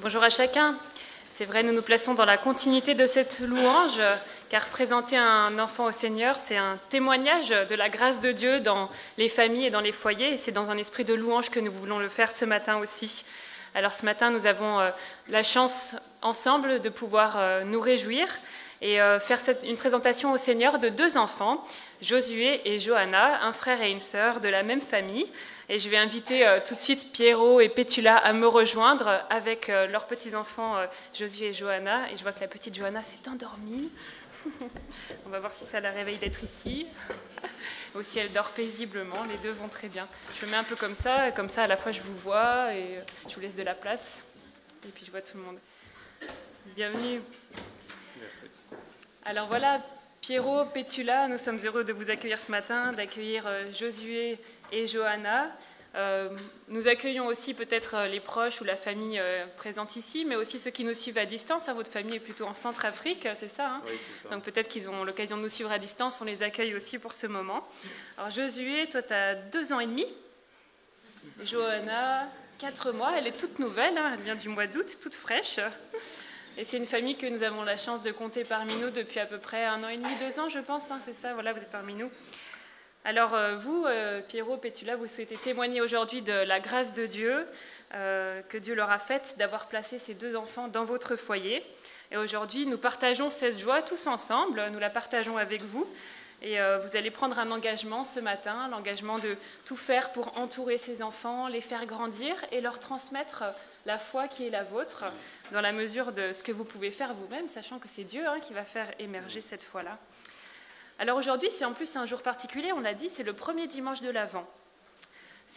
Bonjour à chacun. C'est vrai, nous nous plaçons dans la continuité de cette louange, car présenter un enfant au Seigneur, c'est un témoignage de la grâce de Dieu dans les familles et dans les foyers, et c'est dans un esprit de louange que nous voulons le faire ce matin aussi. Alors ce matin, nous avons la chance ensemble de pouvoir nous réjouir et faire une présentation au Seigneur de deux enfants, Josué et Johanna, un frère et une sœur de la même famille. Et je vais inviter tout de suite Pierrot et Pétula à me rejoindre avec leurs petits-enfants Josué et Johanna. Et je vois que la petite Johanna s'est endormie. On va voir si ça la réveille d'être ici. Ou si elle dort paisiblement, les deux vont très bien. Je me mets un peu comme ça à la fois je vous vois et je vous laisse de la place. Et puis je vois tout le monde. Bienvenue. Merci. Alors voilà, Pierrot, Pétula, nous sommes heureux de vous accueillir ce matin, d'accueillir Josué et Johanna. Nous accueillons aussi peut-être les proches ou la famille présente ici, mais aussi ceux qui nous suivent à distance. Votre famille est plutôt en Centrafrique, c'est ça, hein? Oui, c'est ça. Donc peut-être qu'ils ont l'occasion de nous suivre à distance, on les accueille aussi pour ce moment. Alors Josué, toi tu as 2 ans et demi. Johanna, 4 mois, elle est toute nouvelle, hein, elle vient du mois d'août, toute fraîche. Et c'est une famille que nous avons la chance de compter parmi nous depuis à peu près 1 an et demi, 2 ans, je pense, hein, c'est ça, voilà, vous êtes parmi nous. Alors vous, Pierrot, Pétula, vous souhaitez témoigner aujourd'hui de la grâce de Dieu que Dieu leur a faite d'avoir placé ces 2 enfants dans votre foyer. Et aujourd'hui, nous partageons cette joie tous ensemble, nous la partageons avec vous. Et vous allez prendre un engagement ce matin, l'engagement de tout faire pour entourer ces enfants, les faire grandir et leur transmettre la foi qui est la vôtre, dans la mesure de ce que vous pouvez faire vous-même, sachant que c'est Dieu qui va faire émerger cette foi-là. Alors aujourd'hui, c'est en plus un jour particulier, on l'a dit, c'est le premier dimanche de l'Avent.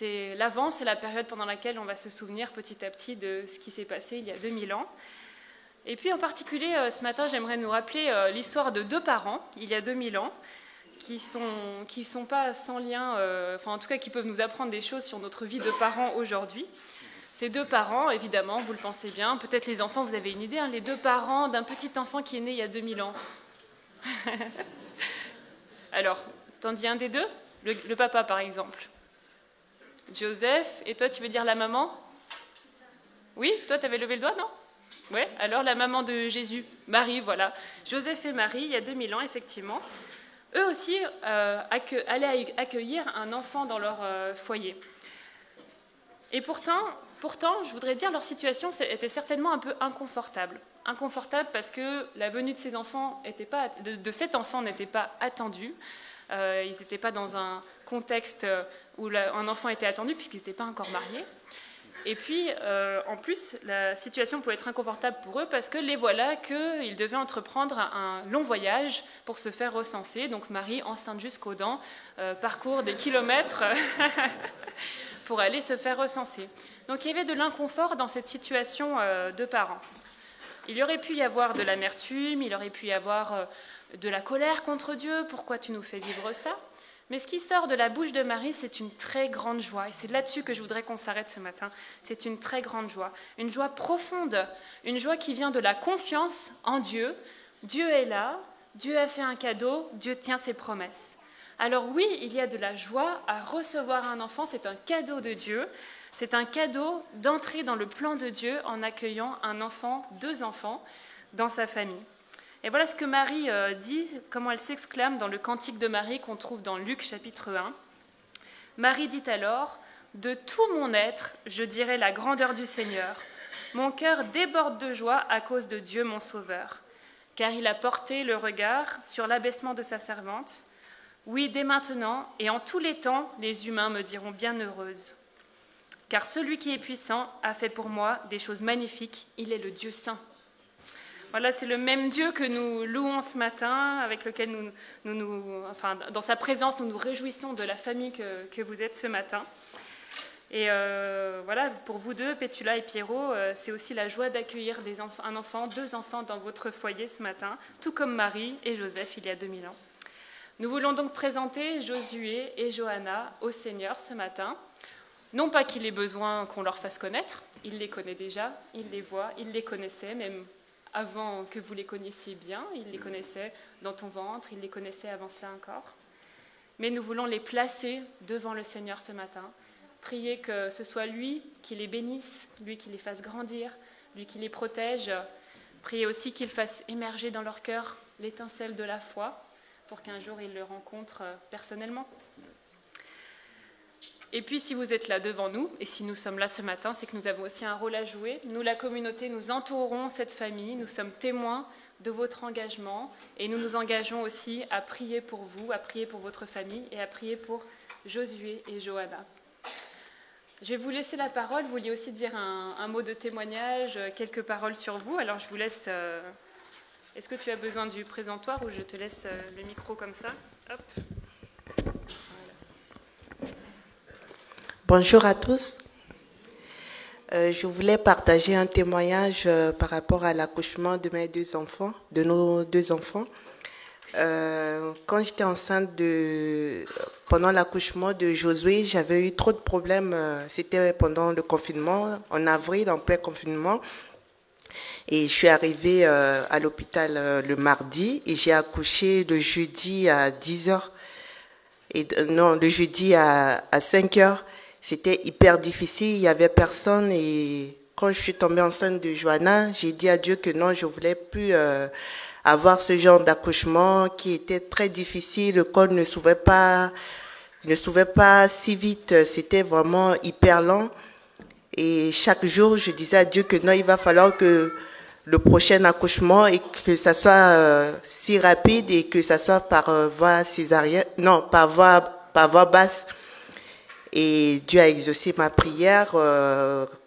L'Avent, c'est la période pendant laquelle on va se souvenir petit à petit de ce qui s'est passé il y a 2000 ans. Et puis en particulier, ce matin, j'aimerais nous rappeler l'histoire de 2 parents, il y a 2000 ans, qui sont pas sans lien, en tout cas qui peuvent nous apprendre des choses sur notre vie de parents aujourd'hui. Ces 2 parents, évidemment, vous le pensez bien, peut-être les enfants, vous avez une idée, les 2 parents d'un petit enfant qui est né il y a 2000 ans. Alors, t'en dis un des 2 ? Le papa, par exemple. Joseph, et toi, tu veux dire la maman ? Oui, toi, tu avais levé le doigt, non ? Oui, alors la maman de Jésus, Marie, voilà. Joseph et Marie, il y a 2000 ans, effectivement. Eux aussi allaient accueillir un enfant dans leur foyer. Et pourtant, je voudrais dire, leur situation était certainement un peu inconfortable. Inconfortable parce que la venue de cet enfant n'était pas attendue. Ils n'étaient pas dans un contexte où un enfant était attendu puisqu'ils n'étaient pas encore mariés. Et puis, en plus, la situation pouvait être inconfortable pour eux parce que les voilà qu'ils devaient entreprendre un long voyage pour se faire recenser. Donc Marie, enceinte jusqu'aux dents, parcourt des kilomètres pour aller se faire recenser. Donc il y avait de l'inconfort dans cette situation de parents. Il y aurait pu y avoir de l'amertume, il aurait pu y avoir de la colère contre Dieu. Pourquoi tu nous fais vivre ça ? Mais ce qui sort de la bouche de Marie, c'est une très grande joie. Et c'est là-dessus que je voudrais qu'on s'arrête ce matin. C'est une très grande joie. Une joie profonde. Une joie qui vient de la confiance en Dieu. Dieu est là. Dieu a fait un cadeau. Dieu tient ses promesses. Alors oui, il y a de la joie à recevoir un enfant. C'est un cadeau de Dieu. C'est un cadeau d'entrer dans le plan de Dieu en accueillant un enfant, 2 enfants, dans sa famille. Et voilà ce que Marie dit, comment elle s'exclame dans le Cantique de Marie qu'on trouve dans Luc chapitre 1. Marie dit alors « De tout mon être, je dirai la grandeur du Seigneur. Mon cœur déborde de joie à cause de Dieu mon Sauveur. Car il a porté le regard sur l'abaissement de sa servante. Oui, dès maintenant et en tous les temps, les humains me diront bienheureuse. Car celui qui est puissant a fait pour moi des choses magnifiques. Il est le Dieu saint. » Voilà, c'est le même Dieu que nous louons ce matin, avec lequel dans sa présence, nous nous réjouissons de la famille que vous êtes ce matin. Et voilà, pour vous deux, Pétula et Pierrot, c'est aussi la joie d'accueillir 2 enfants dans votre foyer ce matin, tout comme Marie et Joseph il y a 2000 ans. Nous voulons donc présenter Josué et Johanna au Seigneur ce matin. Non pas qu'il ait besoin qu'on leur fasse connaître, il les connaît déjà, il les voit, il les connaissait, même avant que vous les connaissiez bien, il les connaissait dans ton ventre, il les connaissait avant cela encore. Mais nous voulons les placer devant le Seigneur ce matin, prier que ce soit lui qui les bénisse, lui qui les fasse grandir, lui qui les protège. Priez aussi qu'il fasse émerger dans leur cœur l'étincelle de la foi pour qu'un jour ils le rencontrent personnellement. Et puis si vous êtes là devant nous, et si nous sommes là ce matin, c'est que nous avons aussi un rôle à jouer. Nous, la communauté, nous entourons cette famille, nous sommes témoins de votre engagement et nous nous engageons aussi à prier pour vous, à prier pour votre famille et à prier pour Josué et Johanna. Je vais vous laisser la parole, vous vouliez aussi dire un mot de témoignage, quelques paroles sur vous. Alors je vous laisse... Est-ce que tu as besoin du présentoir ou je te laisse le micro comme ça? Hop. Bonjour à tous. Je voulais partager un témoignage par rapport à l'accouchement de mes deux enfants, de nos deux enfants. Quand j'étais enceinte pendant l'accouchement de Josué, j'avais eu trop de problèmes. C'était pendant le confinement, en avril, en plein confinement. Et je suis arrivée à l'hôpital le mardi et j'ai accouché le jeudi à 10h. Non, le jeudi à 5h. C'était hyper difficile, il n'y avait personne. Et quand je suis tombée enceinte de Johanna, j'ai dit à Dieu que non, je ne voulais plus avoir ce genre d'accouchement qui était très difficile. Le col ne s'ouvrait pas si vite. C'était vraiment hyper lent. Et chaque jour, je disais à Dieu que non, il va falloir que le prochain accouchement et que ça soit si rapide et que ça soit par voie césarienne, non, par voie basse. Et Dieu a exaucé ma prière.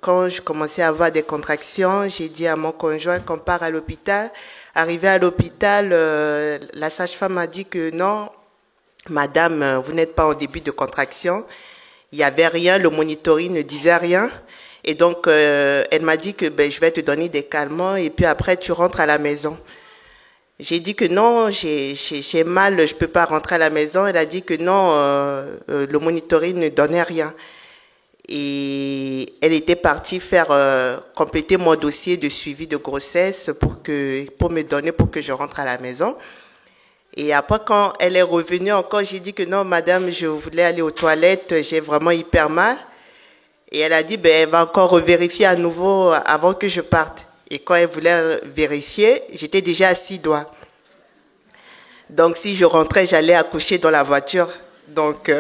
Quand je commençais à avoir des contractions, j'ai dit à mon conjoint qu'on part à l'hôpital. Arrivé à l'hôpital, la sage-femme m'a dit que non, madame, vous n'êtes pas en début de contraction. Il n'y avait rien, le monitoring ne disait rien. Et donc, elle m'a dit que je vais te donner des calmants et puis après, tu rentres à la maison. J'ai dit que non, j'ai mal, je ne peux pas rentrer à la maison. Elle a dit que non, le monitoring ne donnait rien. Et elle était partie faire compléter mon dossier de suivi de grossesse pour me donner pour que je rentre à la maison. Et après, quand elle est revenue encore, j'ai dit que non, madame, je voulais aller aux toilettes, j'ai vraiment hyper mal. Et elle a dit, elle va encore revérifier à nouveau avant que je parte. Et quand elle voulait vérifier, j'étais déjà à 6 doigts. Donc, si je rentrais, j'allais accoucher dans la voiture. Donc,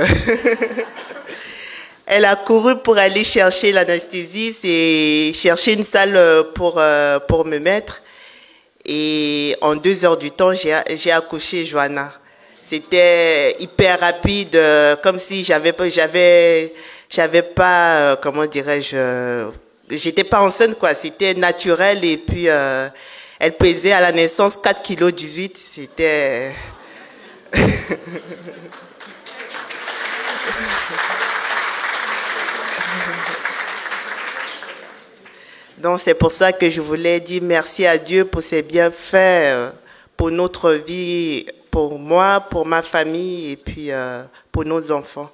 elle a couru pour aller chercher l'anesthésiste et chercher une salle pour me mettre. Et en 2 heures du temps, j'ai accouché Johanna. C'était hyper rapide, comme si j'avais pas, comment dirais-je, j'étais pas enceinte, quoi. C'était naturel et puis elle pesait à la naissance 4,18 kg. C'était... Donc c'est pour ça que je voulais dire merci à Dieu pour ses bienfaits, pour notre vie, pour moi, pour ma famille et puis pour nos enfants.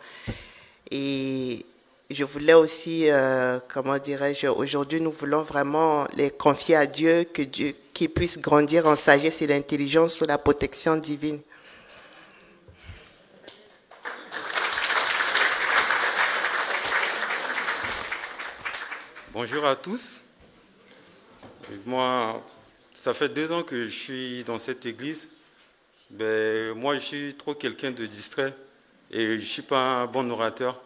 Et je voulais aussi, comment dirais-je, aujourd'hui nous voulons vraiment les confier à Dieu, que Dieu qu'ils puissent grandir en sagesse et l'intelligence sous la protection divine. Bonjour à tous. Moi, ça fait 2 ans que je suis dans cette église. Moi, je suis trop quelqu'un de distrait et je ne suis pas un bon orateur.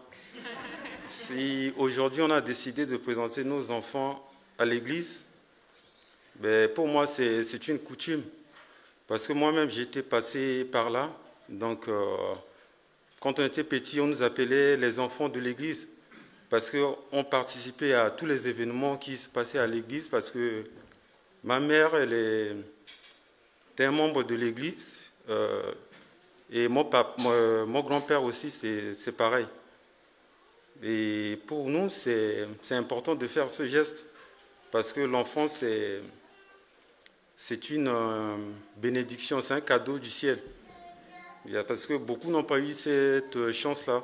Si aujourd'hui on a décidé de présenter nos enfants à l'église, pour moi c'est une coutume. Parce que moi-même j'ai été passé par là. Donc quand on était petit, on nous appelait les enfants de l'église. Parce qu'on participait à tous les événements qui se passaient à l'église, parce que ma mère, elle était un membre de l'église, et mon grand-père aussi, c'est pareil. Et pour nous, c'est important de faire ce geste, parce que l'enfant, c'est une bénédiction, c'est un cadeau du ciel. Parce que beaucoup n'ont pas eu cette chance-là.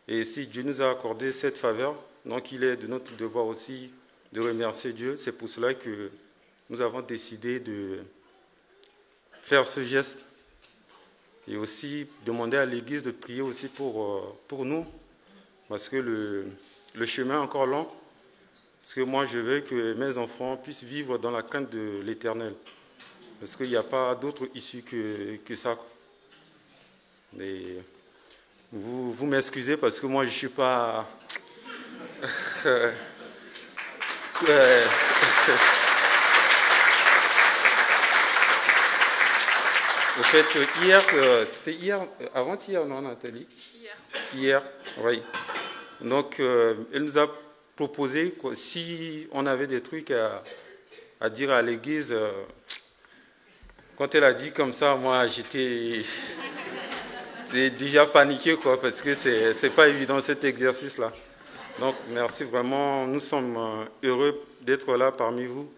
Et si Dieu nous a accordé cette faveur, donc il est de notre devoir aussi de remercier Dieu. C'est pour cela que nous avons décidé de faire ce geste et aussi demander à l'Église de prier aussi pour nous, parce que le chemin est encore long. Parce que moi, je veux que mes enfants puissent vivre dans la crainte de l'Éternel. Parce qu'il n'y a pas d'autre issue que ça. Et vous m'excusez parce que moi, je ne suis pas... Au fait, hier, c'était hier, avant-hier, non, Nathalie? Hier, oui. Donc, elle nous a proposé, si on avait des trucs à dire à l'église, quand elle a dit comme ça, moi, j'étais déjà paniqué, quoi, parce que c'est pas évident cet exercice-là. Donc, merci vraiment. Nous sommes heureux d'être là parmi vous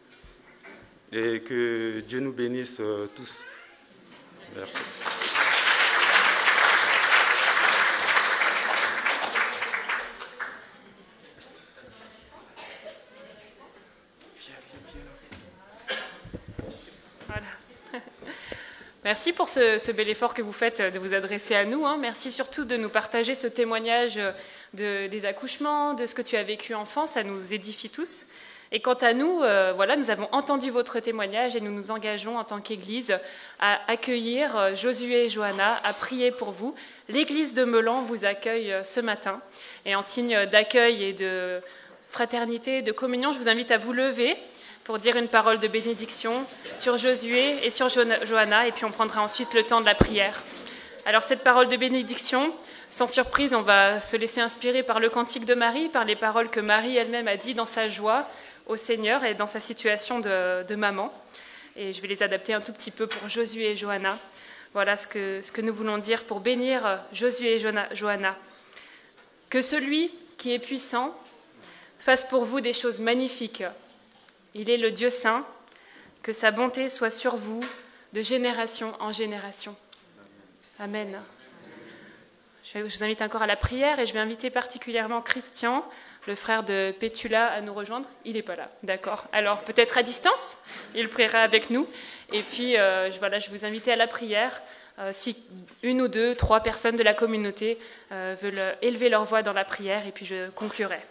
et que Dieu nous bénisse tous. Merci. Voilà. Merci pour ce bel effort que vous faites de vous adresser à nous. Merci surtout de nous partager ce témoignage des accouchements, de ce que tu as vécu enfant. Ça nous édifie tous. Et quant à nous, voilà, nous avons entendu votre témoignage et nous nous engageons en tant qu'Église à accueillir Josué et Johanna, à prier pour vous. L'Église de Meulan vous accueille ce matin. Et en signe d'accueil et de fraternité, de communion, je vous invite à vous lever pour dire une parole de bénédiction sur Josué et sur Johanna, et puis on prendra ensuite le temps de la prière. Alors cette parole de bénédiction, sans surprise, on va se laisser inspirer par le cantique de Marie, par les paroles que Marie elle-même a dit dans sa joie au Seigneur et dans sa situation de maman. Et je vais les adapter un tout petit peu pour Josué et Johanna. Voilà ce que nous voulons dire pour bénir Josué et Johanna. Que celui qui est puissant fasse pour vous des choses magnifiques. Il est le Dieu saint, que sa bonté soit sur vous de génération en génération. Amen. Je vous invite encore à la prière et je vais inviter particulièrement Christian, le frère de Pétula, à nous rejoindre. Il n'est pas là, d'accord. Alors peut-être à distance, il priera avec nous. Et puis voilà, je vous invite à la prière. Si une ou deux, trois personnes de la communauté veulent élever leur voix dans la prière, et puis je conclurai.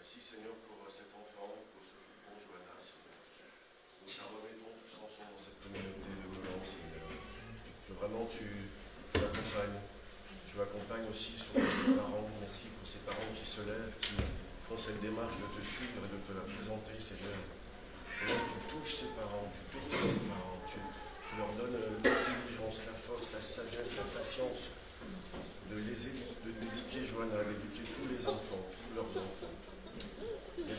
Seigneur, pour cet enfant, pour ce bon Johanna, Seigneur. Nous remettons tous ensemble dans cette communauté de Meulan, Seigneur. Que vraiment tu accompagnes aussi ses parents. Merci pour ces parents qui se lèvent, qui font cette démarche de te suivre et de te la présenter, Seigneur. Seigneur, tu touches ces parents, tu bénis ces parents, tu leur donnes l'intelligence, la force, la sagesse, la patience d'éduquer Johanna, d'éduquer tous les enfants, tous leurs enfants.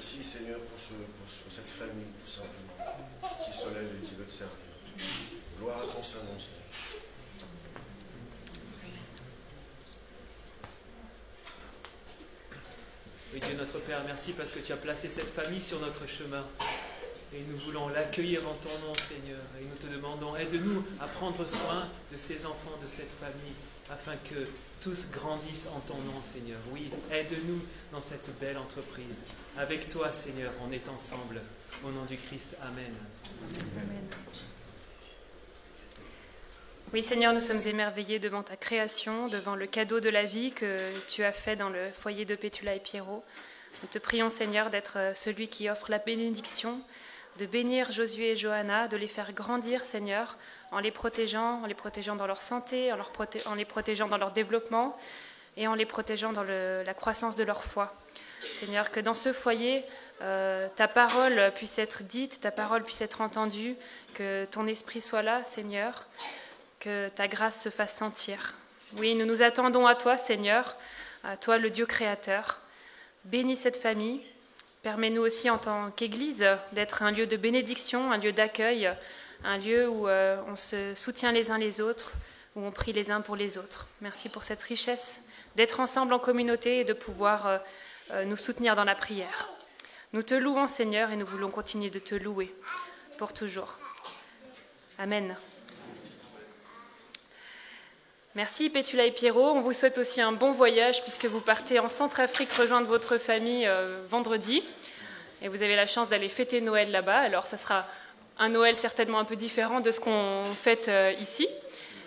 Merci Seigneur pour cette famille, tout simplement, qui se lève et qui veut te servir. Gloire à ton Saint-Nom, Seigneur. Oui, Dieu notre Père, merci parce que tu as placé cette famille sur notre chemin. Et nous voulons l'accueillir en ton nom, Seigneur. Et nous te demandons, aide-nous à prendre soin de ces enfants, de cette famille, afin que tous grandissent en ton nom, Seigneur. Oui, aide-nous dans cette belle entreprise. Avec toi, Seigneur, on est ensemble. Au nom du Christ, Amen. Amen. Oui, Seigneur, nous sommes émerveillés devant ta création, devant le cadeau de la vie que tu as fait dans le foyer de Pétula et Pierrot. Nous te prions, Seigneur, d'être celui qui offre la bénédiction, de bénir Josué et Johanna, de les faire grandir, Seigneur, en les protégeant dans leur santé, en les protégeant dans leur développement et en les protégeant dans la croissance de leur foi. Seigneur, que dans ce foyer, ta parole puisse être dite, ta parole puisse être entendue, que ton esprit soit là, Seigneur, que ta grâce se fasse sentir. Oui, nous nous attendons à toi, Seigneur, à toi, le Dieu créateur. Bénis cette famille. Permets-nous aussi, en tant qu'Église, d'être un lieu de bénédiction, un lieu d'accueil, un lieu où on se soutient les uns les autres, où on prie les uns pour les autres. Merci pour cette richesse d'être ensemble en communauté et de pouvoir nous soutenir dans la prière. Nous te louons, Seigneur, et nous voulons continuer de te louer pour toujours. Amen. Merci Pétula et Pierrot. On vous souhaite aussi un bon voyage puisque vous partez en Centrafrique rejoindre votre famille vendredi. Et vous avez la chance d'aller fêter Noël là-bas. Alors ça sera un Noël certainement un peu différent de ce qu'on fête ici.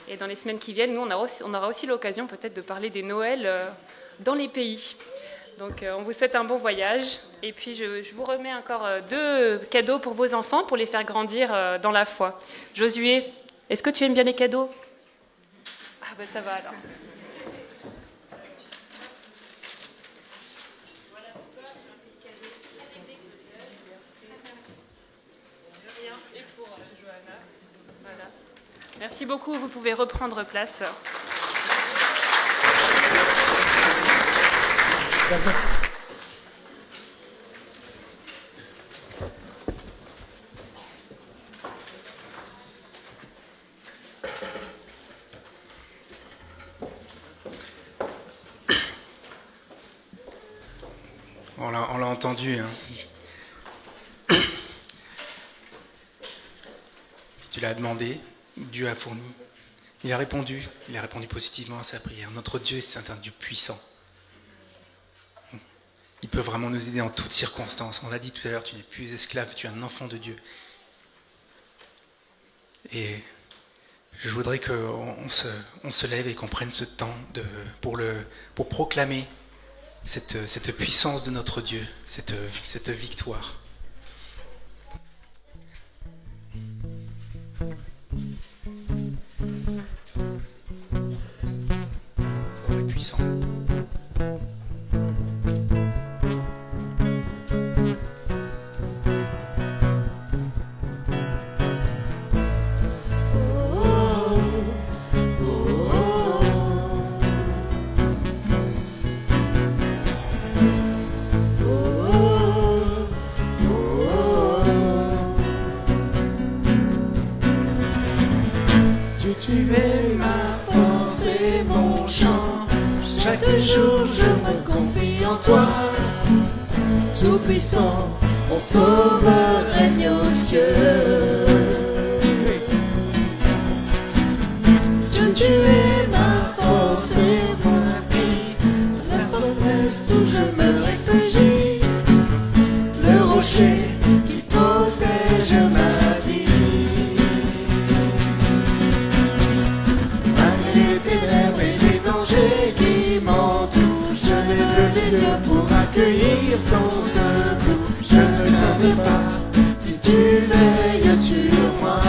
Et dans les semaines qui viennent, nous, on aura aussi l'occasion peut-être de parler des Noëls dans les pays. Donc on vous souhaite un bon voyage. Et puis je vous remets encore 2 cadeaux pour vos enfants pour les faire grandir dans la foi. Josué, est-ce que tu aimes bien les cadeaux ? Ah ben ça va alors. Voilà pour toi, un petit cadeau. Et pour Johanna. Voilà. Merci beaucoup, vous pouvez reprendre place. On l'a entendu. Hein. Tu l'as demandé, Dieu a fourni. Il a répondu positivement à sa prière. Notre Dieu, c'est un Dieu puissant. Il peut vraiment nous aider en toutes circonstances. On l'a dit tout à l'heure, tu n'es plus esclave, tu es un enfant de Dieu. Et je voudrais qu'on se lève et qu'on prenne ce temps pour proclamer cette puissance de notre Dieu, cette victoire. Fort et puissant. Tu es ma force et mon chant. Chaque jour je me confie en toi. Tout-puissant, mon sauveur règne aux cieux. Dieu, tu es ma force et mon appui, la forteresse où je me réfugie, le rocher qui protège ma vie. Qui m'entoure, je lève les yeux pour accueillir ton secours. Je ne crains pas si tu veilles sur moi.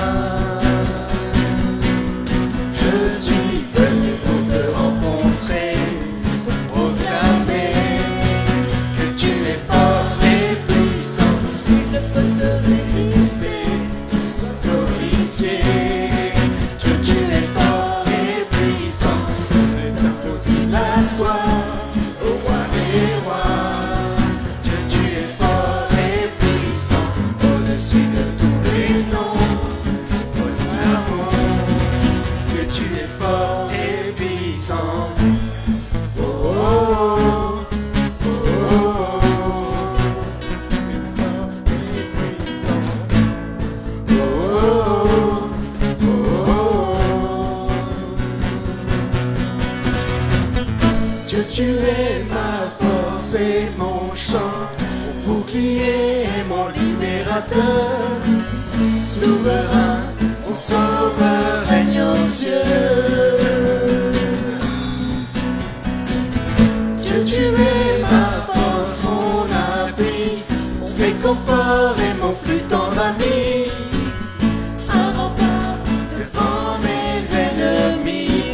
Je suis venu pour te rencontrer, pour proclamer que tu es fort et puissant. Nul ne peut te résister, sois glorifié. Tu es fort et puissant. Impossible à toi, ô roi des rois. Dieu, tu es bouclier et mon libérateur, souverain, mon sauveur règne aux cieux. Dieu, tu es ma force, mon abri, mon réconfort et mon plus tendre ami, un rempart devant mes ennemis.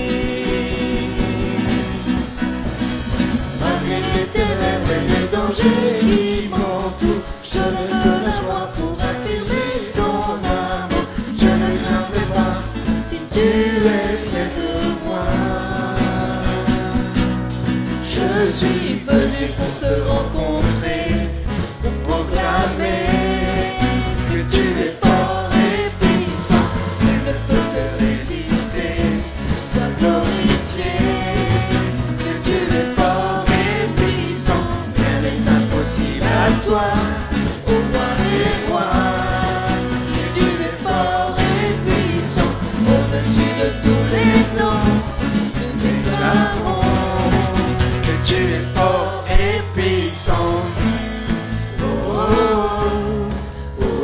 Malgré les ténèbres et les dangers qui m'entourent, je ne veux la joie pour affirmer ton amour. Je ne craindrai pas si tu es près de moi. Je suis venu pour te rencontrer, pour proclamer que tu es fort et puissant, nul ne peut te résister. Sois glorifié, que tu es fort et puissant, rien n'est impossible à toi, ô roi des rois. Que tu es fort et puissant, au-dessus de tous les noms, nous déclarons que tu es fort et puissant. Oh, oh, oh, oh,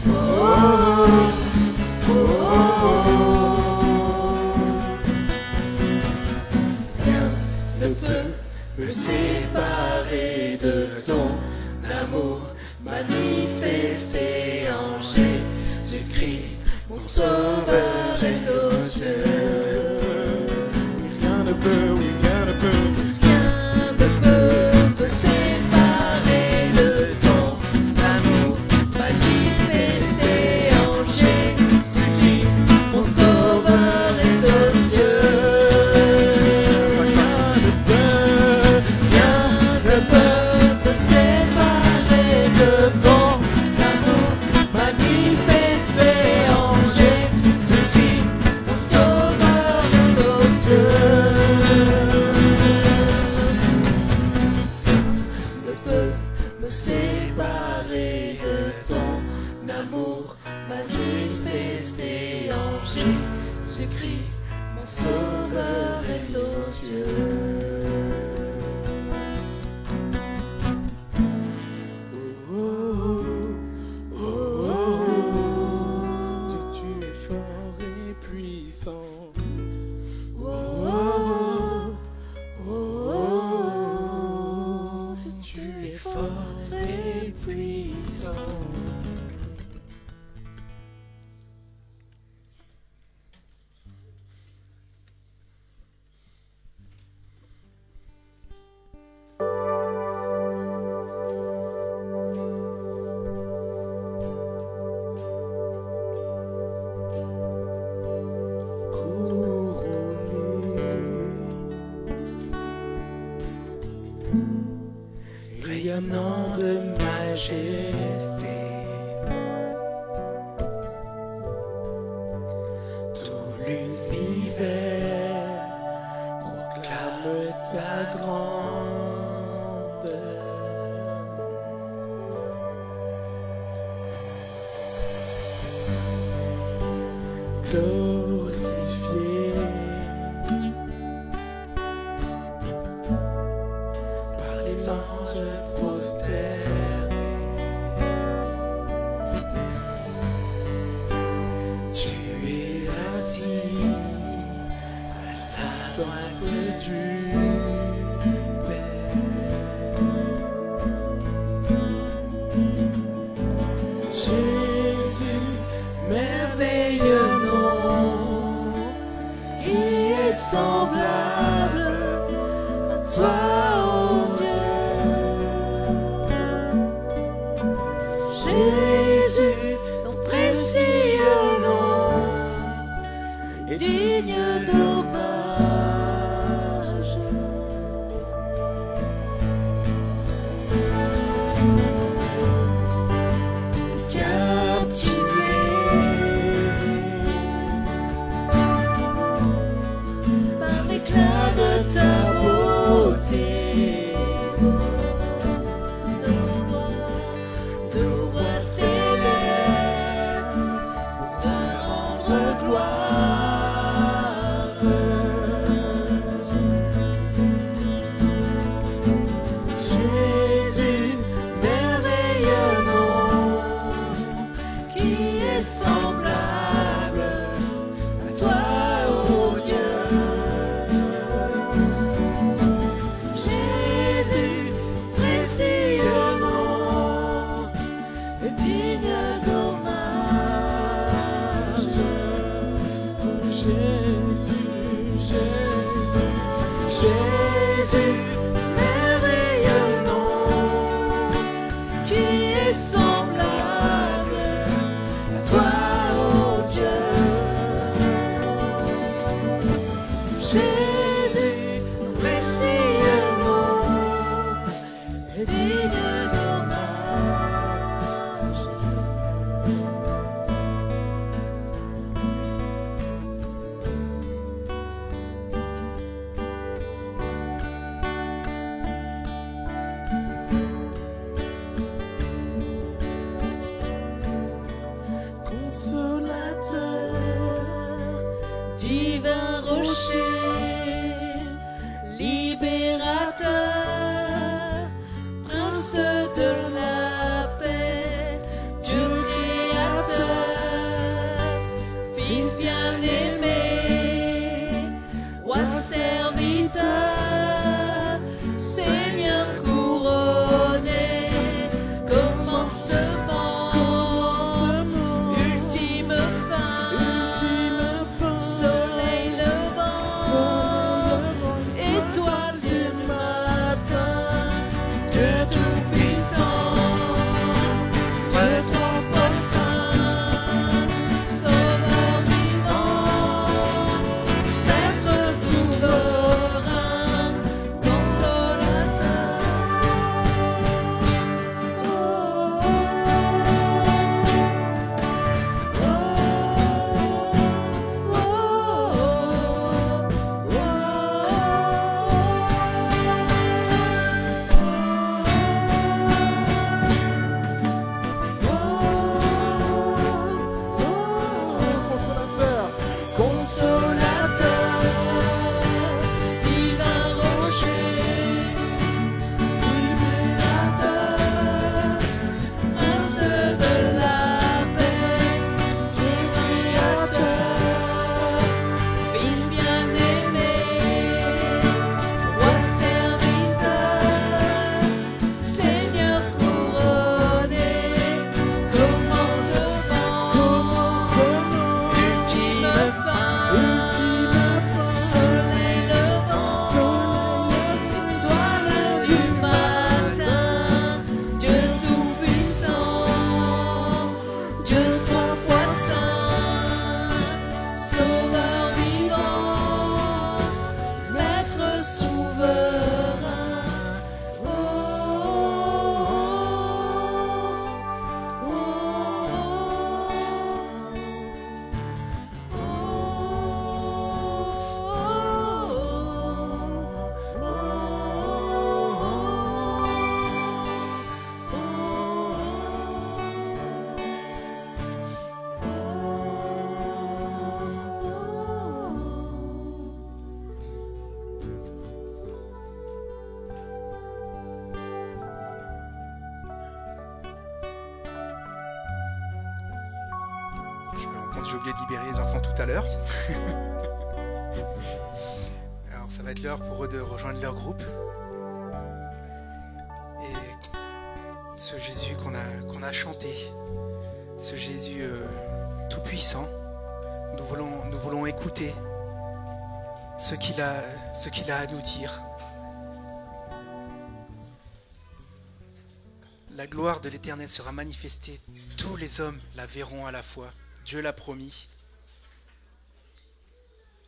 oh, oh, oh, rien ne peut me séparer de ton amour manifesté en Jésus-Christ, mon sauveur est aux cieux. Rien ne peut, rien ne peut, rien ne peut me séparer de ton amour manifesté en Jésus-Christ, mon sauveur est aux cieux. Rien ne peut me séparer de ton amour manifesté en Jésus-Christ, mon sauveur est aux cieux. Ne peut me séparer de ton amour manifesté en Jésus-Christ, mon sauveur est aux cieux. Oh, oh, oh, oh, tu es fort et puissant. Oh, oh, oh, oh, tu es fort et puissant. Rayonnant de majesté, tout l'univers proclame ta grandeur. Glorifié par les anges prosternés, tu es assis à la droite du Père. Jésus, merveilleux nom, qui est semblable à toi, oh Dieu. Jésus, ton précieux nom est digne d'hommage. Captivé par l'éclat de ta beauté, nos voix s'élèvent pour te rendre gloire. Jésus, merveilleux nom, qui est semblable à toi, ô Dieu. Jésus, précieux nom, est digne d'hommage. Consolateur, divin rocher, libérateur, prince de la paix, Dieu créateur, Fils bien-aimé, roi serviteur, Seigneur couronné, commencement, ultime fin, soleil levant, étoile du matin, Dieu tout-puissant, Dieu trois fois saint, sauveur vivant, maître souverain, consolateur. Oh, oh, consolateur, consolateur, divin rocher, libérateur, prince de la paix, Dieu créateur, Fils bien-aimé, roi serviteur, Seigneur couronné, commencement, ultime fin, soleil levant, étoile du matin, Dieu tout-puissant, Dieu trois fois saint, sauveur vivant, maître souverain. Oh, oh, Je me rends compte, j'ai oublié de libérer les enfants tout à l'heure. Alors ça va être l'heure pour eux de rejoindre leur groupe. Et ce Jésus qu'on a chanté, ce Jésus tout-puissant, nous voulons écouter ce qu'il a à nous dire. La gloire de l'Éternel sera manifestée, tous les hommes la verront à la fois. Dieu l'a promis.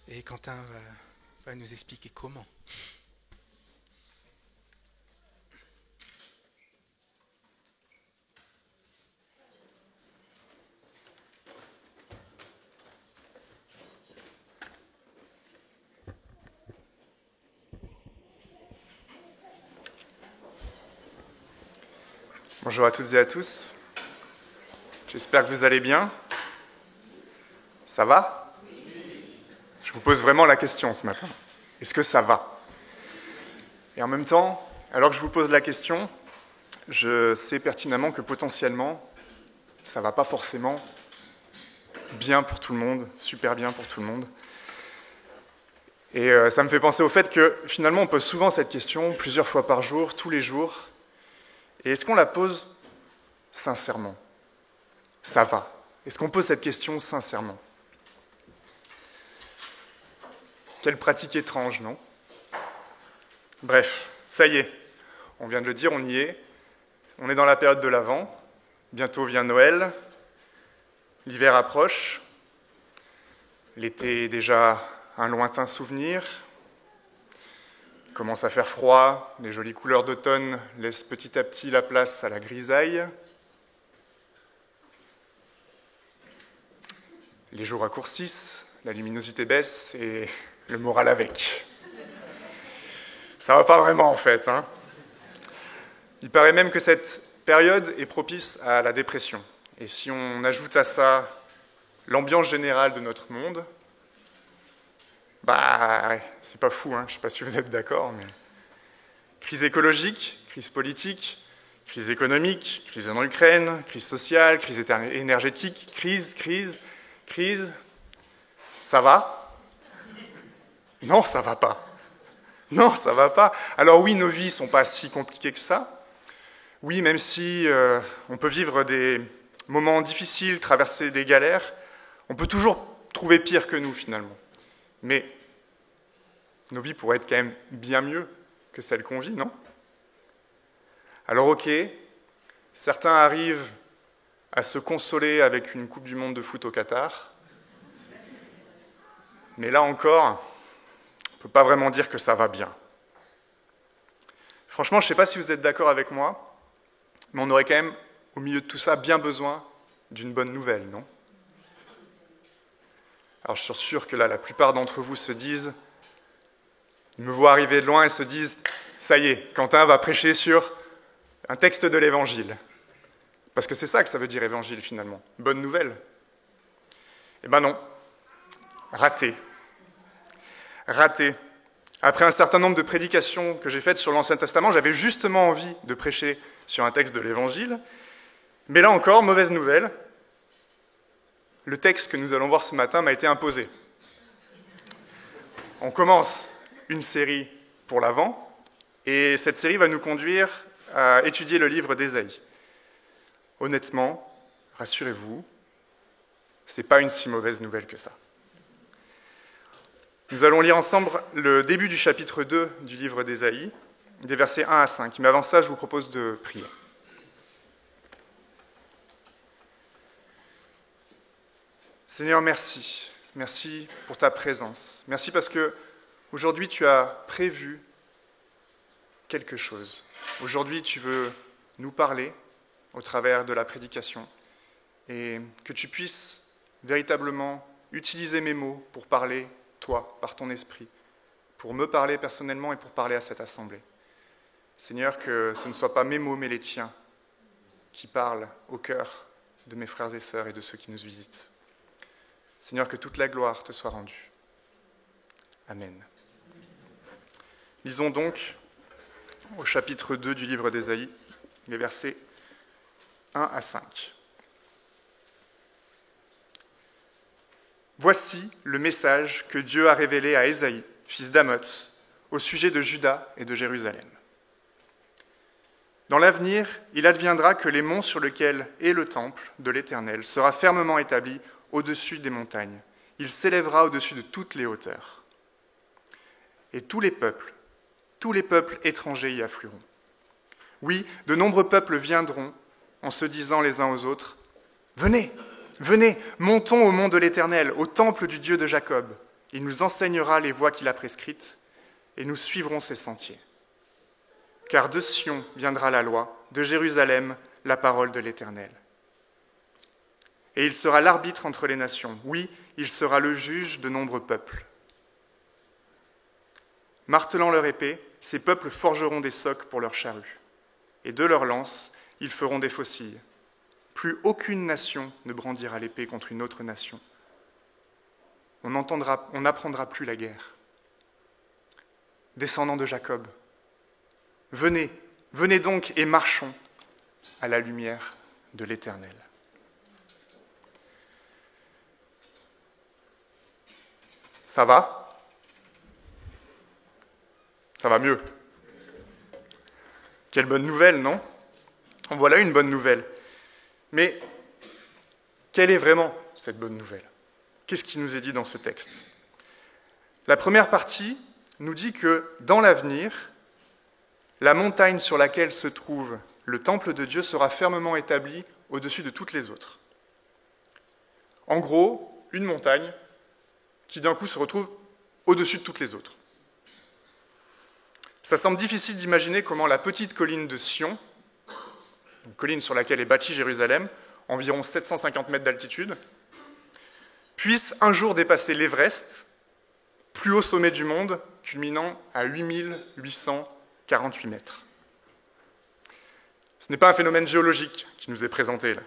Et Quentin va nous expliquer comment. Bonjour à toutes et à tous. J'espère que vous allez bien. Ça va ? Je vous pose vraiment la question ce matin. Est-ce que ça va ? Et en même temps, alors que je vous pose la question, je sais pertinemment que potentiellement, ça ne va pas forcément bien pour tout le monde, super bien pour tout le monde. Et ça me fait penser au fait que finalement, on pose souvent cette question plusieurs fois par jour, tous les jours. Et est-ce qu'on la pose sincèrement ? Ça va. Est-ce qu'on pose cette question sincèrement ? Quelle pratique étrange, non ? Bref, ça y est, on vient de le dire, on y est. On est dans la période de l'Avent. Bientôt vient Noël. L'hiver approche. L'été est déjà un lointain souvenir. Il commence à faire froid. Les jolies couleurs d'automne laissent petit à petit la place à la grisaille. Les jours raccourcissent, la luminosité baisse et le moral avec. Ça va pas vraiment en fait, hein. Il paraît même que cette période est propice à la dépression. Et si on ajoute à ça l'ambiance générale de notre monde, ouais, c'est pas fou, hein, je ne sais pas si vous êtes d'accord, mais crise écologique, crise politique, crise économique, crise en Ukraine, crise sociale, crise énergétique, crise, ça va? Non, ça va pas. Non, ça va pas. Alors oui, nos vies ne sont pas si compliquées que ça. Oui, même si on peut vivre des moments difficiles, traverser des galères, on peut toujours trouver pire que nous, finalement. Mais nos vies pourraient être quand même bien mieux que celles qu'on vit, non? Alors ok, certains arrivent à se consoler avec une Coupe du Monde de foot au Qatar, mais là encore, on ne peut pas vraiment dire que ça va bien. Franchement, je ne sais pas si vous êtes d'accord avec moi, mais on aurait quand même, au milieu de tout ça, bien besoin d'une bonne nouvelle, non? Alors je suis sûr que là, la plupart d'entre vous se disent, ils me voient arriver de loin et se disent, ça y est, Quentin va prêcher sur un texte de l'Évangile. Parce que c'est ça que ça veut dire Évangile, finalement. Bonne nouvelle. Eh ben non. Raté. Raté. Après un certain nombre de prédications que j'ai faites sur l'Ancien Testament, j'avais justement envie de prêcher sur un texte de l'Évangile. Mais là encore, mauvaise nouvelle. Le texte que nous allons voir ce matin m'a été imposé. On commence une série pour l'Avent, et cette série va nous conduire à étudier le livre d'Ésaïe. Honnêtement, rassurez-vous, ce n'est pas une si mauvaise nouvelle que ça. Nous allons lire ensemble le début du chapitre 2 du livre d'Ésaïe, des versets 1 à 5. Mais avant ça, je vous propose de prier. Seigneur, merci. Merci pour ta présence. Merci parce que aujourd'hui tu as prévu quelque chose. Aujourd'hui, tu veux nous parler au travers de la prédication et que tu puisses véritablement utiliser mes mots pour parler, toi, par ton esprit, pour me parler personnellement et pour parler à cette assemblée. Seigneur, que ce ne soit pas mes mots mais les tiens qui parlent au cœur de mes frères et sœurs et de ceux qui nous visitent. Seigneur, que toute la gloire te soit rendue. Amen. Lisons donc au chapitre 2 du livre d'Ésaïe, les versets 1 à 5. Voici le message que Dieu a révélé à Ésaïe, fils d'Amoz, au sujet de Juda et de Jérusalem. Dans l'avenir, il adviendra que les monts sur lesquels est le temple de l'Éternel sera fermement établi au-dessus des montagnes. Il s'élèvera au-dessus de toutes les hauteurs. Et tous les peuples étrangers y afflueront. Oui, de nombreux peuples viendront en se disant les uns aux autres, « Venez, venez, montons au mont de l'Éternel, au temple du Dieu de Jacob. Il nous enseignera les voies qu'il a prescrites, et nous suivrons ses sentiers. Car de Sion viendra la loi, de Jérusalem la parole de l'Éternel. Et il sera l'arbitre entre les nations. Oui, il sera le juge de nombreux peuples. Martelant leur épée, ces peuples forgeront des socs pour leurs charrues. Et de leurs lances, ils feront des faucilles. Plus aucune nation ne brandira l'épée contre une autre nation. On n'apprendra plus la guerre. Descendants de Jacob, venez, venez donc et marchons à la lumière de l'Éternel. Ça va? Ça va mieux. Quelle bonne nouvelle, non? Voilà une bonne nouvelle. Mais quelle est vraiment cette bonne nouvelle? Qu'est-ce qui nous est dit dans ce texte? La première partie nous dit que dans l'avenir, la montagne sur laquelle se trouve le temple de Dieu sera fermement établie au-dessus de toutes les autres. En gros, une montagne qui d'un coup se retrouve au-dessus de toutes les autres. Ça semble difficile d'imaginer comment la petite colline de Sion, une colline sur laquelle est bâtie Jérusalem, environ 750 mètres d'altitude, puisse un jour dépasser l'Everest, plus haut sommet du monde, culminant à 8848 mètres. Ce n'est pas un phénomène géologique qui nous est présenté là.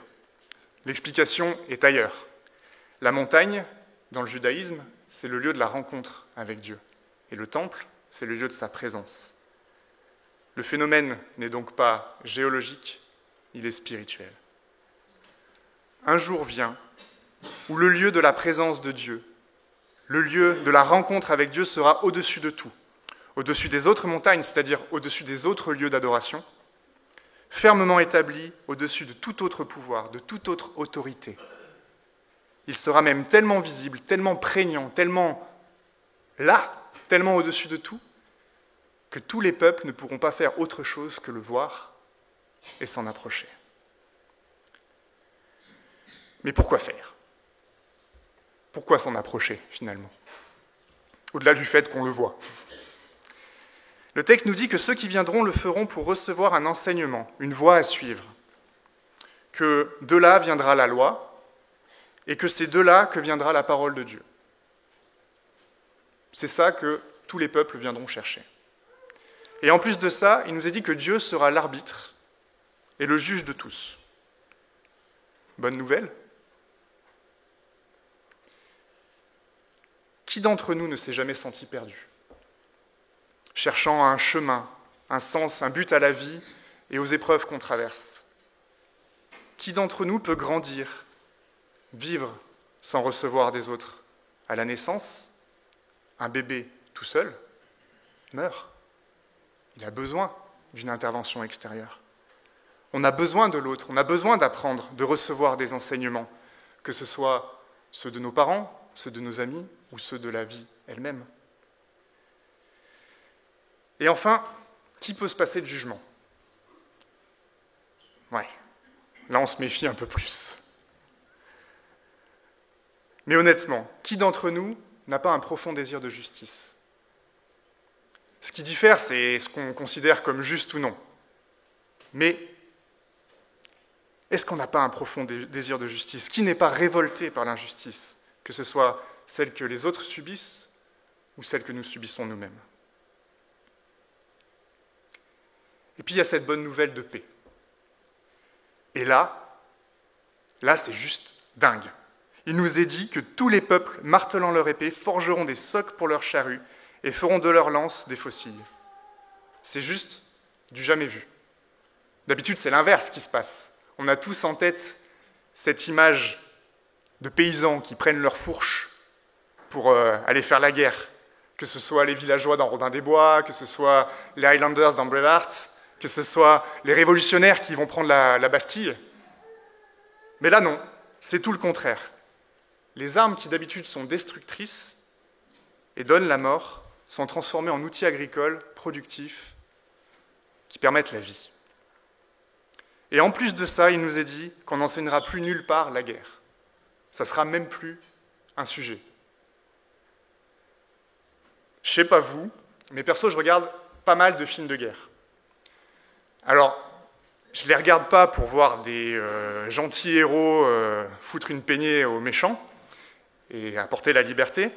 L'explication est ailleurs. La montagne, dans le judaïsme, c'est le lieu de la rencontre avec Dieu. Et le temple, c'est le lieu de sa présence. Le phénomène n'est donc pas géologique, il est spirituel. Un jour vient où le lieu de la présence de Dieu, le lieu de la rencontre avec Dieu sera au-dessus de tout, au-dessus des autres montagnes, c'est-à-dire au-dessus des autres lieux d'adoration, fermement établi au-dessus de tout autre pouvoir, de toute autre autorité. Il sera même tellement visible, tellement prégnant, tellement là, tellement au-dessus de tout, que tous les peuples ne pourront pas faire autre chose que le voir et s'en approcher. Mais pourquoi faire ? Pourquoi s'en approcher, finalement ? Au-delà du fait qu'on le voit. Le texte nous dit que ceux qui viendront le feront pour recevoir un enseignement, une voie à suivre, que de là viendra la loi, et que c'est de là que viendra la parole de Dieu. C'est ça que tous les peuples viendront chercher. Et en plus de ça, il nous est dit que Dieu sera l'arbitre et le juge de tous. Bonne nouvelle ? Qui d'entre nous ne s'est jamais senti perdu, cherchant un chemin, un sens, un but à la vie et aux épreuves qu'on traverse ? Qui d'entre nous peut grandir, vivre sans recevoir des autres ? À la naissance, un bébé tout seul meurt. Il a besoin d'une intervention extérieure. On a besoin de l'autre, on a besoin d'apprendre, de recevoir des enseignements, que ce soit ceux de nos parents, ceux de nos amis ou ceux de la vie elle-même. Et enfin, qui peut se passer de jugement ? Ouais, là on se méfie un peu plus. Mais honnêtement, qui d'entre nous n'a pas un profond désir de justice ? Ce qui diffère, c'est ce qu'on considère comme juste ou non. Mais est-ce qu'on n'a pas un profond désir de justice ? Qui n'est pas révolté par l'injustice, que ce soit celle que les autres subissent ou celle que nous subissons nous-mêmes ? Et puis il y a cette bonne nouvelle de paix. Et là, c'est juste dingue. Il nous est dit que tous les peuples, martelant leur épée, forgeront des socs pour leurs charrues et feront de leurs lances des faucilles. C'est juste du jamais vu. D'habitude, c'est l'inverse qui se passe. On a tous en tête cette image de paysans qui prennent leurs fourches pour aller faire la guerre, que ce soit les villageois dans Robin des Bois, que ce soit les Highlanders dans Braveheart, que ce soit les révolutionnaires qui vont prendre la Bastille. Mais là, non, c'est tout le contraire. Les armes qui d'habitude sont destructrices et donnent la mort sont transformées en outils agricoles productifs qui permettent la vie. Et en plus de ça, il nous est dit qu'on n'enseignera plus nulle part la guerre. Ça ne sera même plus un sujet. Je ne sais pas vous, mais perso, je regarde pas mal de films de guerre. Alors, je ne les regarde pas pour voir des gentils héros foutre une peignée aux méchants et apporter la liberté,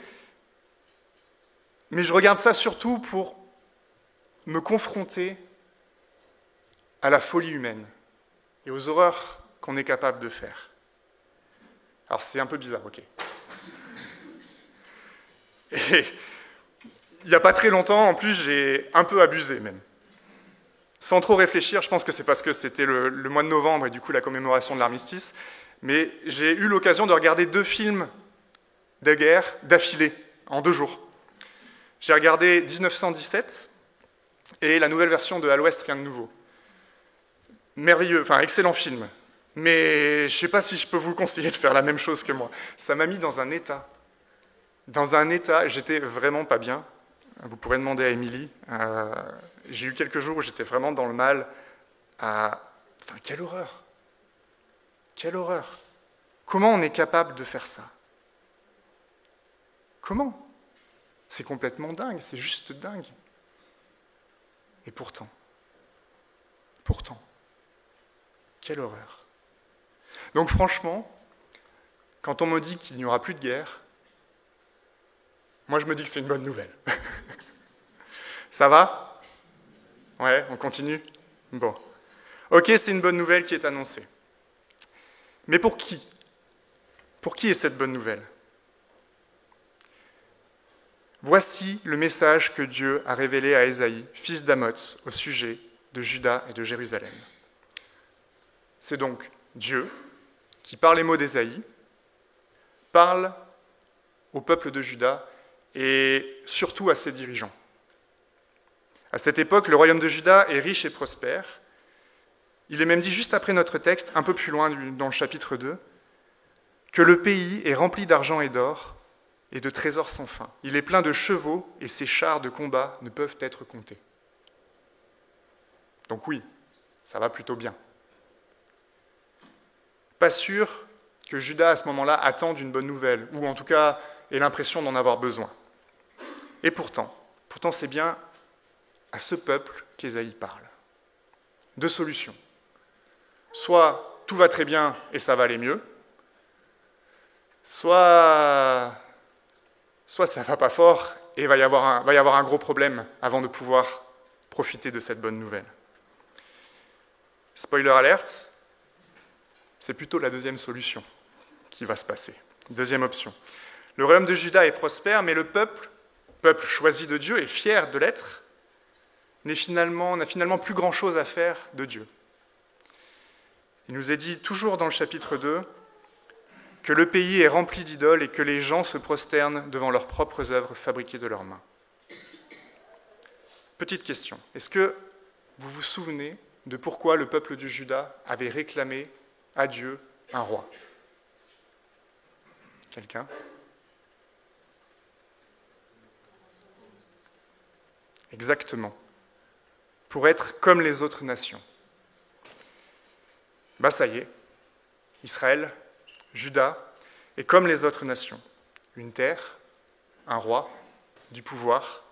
mais je regarde ça surtout pour me confronter à la folie humaine et aux horreurs qu'on est capable de faire. Alors c'est un peu bizarre, ok. Et il n'y a pas très longtemps, en plus, j'ai un peu abusé même. Sans trop réfléchir, je pense que c'est parce que c'était le mois de novembre et du coup la commémoration de l'armistice, mais j'ai eu l'occasion de regarder 2 films de guerre d'affilée, en 2 jours. J'ai regardé 1917 et la nouvelle version de À l'Ouest, rien de nouveau. Merveilleux, enfin excellent film. Mais je ne sais pas si je peux vous conseiller de faire la même chose que moi. Ça m'a mis dans un état, j'étais vraiment pas bien. Vous pourrez demander à Émilie. j'ai eu quelques jours où j'étais vraiment dans le mal. Enfin, quelle horreur! Quelle horreur! Comment on est capable de faire ça? Comment? C'est complètement dingue, c'est juste dingue. Et pourtant, quelle horreur. Donc franchement, quand on me dit qu'il n'y aura plus de guerre, moi je me dis que c'est une bonne nouvelle. Ça va? Ouais, on continue? Bon. Ok, c'est une bonne nouvelle qui est annoncée. Mais pour qui? Pour qui est cette bonne nouvelle? Voici le message que Dieu a révélé à Ésaïe, fils d'Amoz, au sujet de Juda et de Jérusalem. C'est donc Dieu qui, par les mots d'Ésaïe, parle au peuple de Juda et surtout à ses dirigeants. À cette époque, le royaume de Juda est riche et prospère. Il est même dit juste après notre texte, un peu plus loin dans le chapitre 2, que le pays est rempli d'argent et d'or et de trésors sans fin. Il est plein de chevaux et ses chars de combat ne peuvent être comptés. Donc oui, ça va plutôt bien. Pas sûr que Juda, à ce moment-là, attende une bonne nouvelle, ou en tout cas ait l'impression d'en avoir besoin. Et pourtant c'est bien à ce peuple qu'Ésaïe parle. Deux solutions. Soit tout va très bien et ça va aller mieux, soit ça va pas fort et va y avoir un gros problème avant de pouvoir profiter de cette bonne nouvelle. Spoiler alert, c'est plutôt la deuxième solution qui va se passer. Deuxième option. Le royaume de Juda est prospère, mais le peuple choisi de Dieu et fier de l'être, n'a finalement plus grand-chose à faire de Dieu. Il nous est dit toujours dans le chapitre 2 que le pays est rempli d'idoles et que les gens se prosternent devant leurs propres œuvres fabriquées de leurs mains. Petite question, est-ce que vous vous souvenez de pourquoi le peuple de Juda avait réclamé à Dieu un roi? Quelqu'un? Exactement. Pour être comme les autres nations. Ça y est, Israël, Juda, est comme les autres nations. Une terre, un roi, du pouvoir,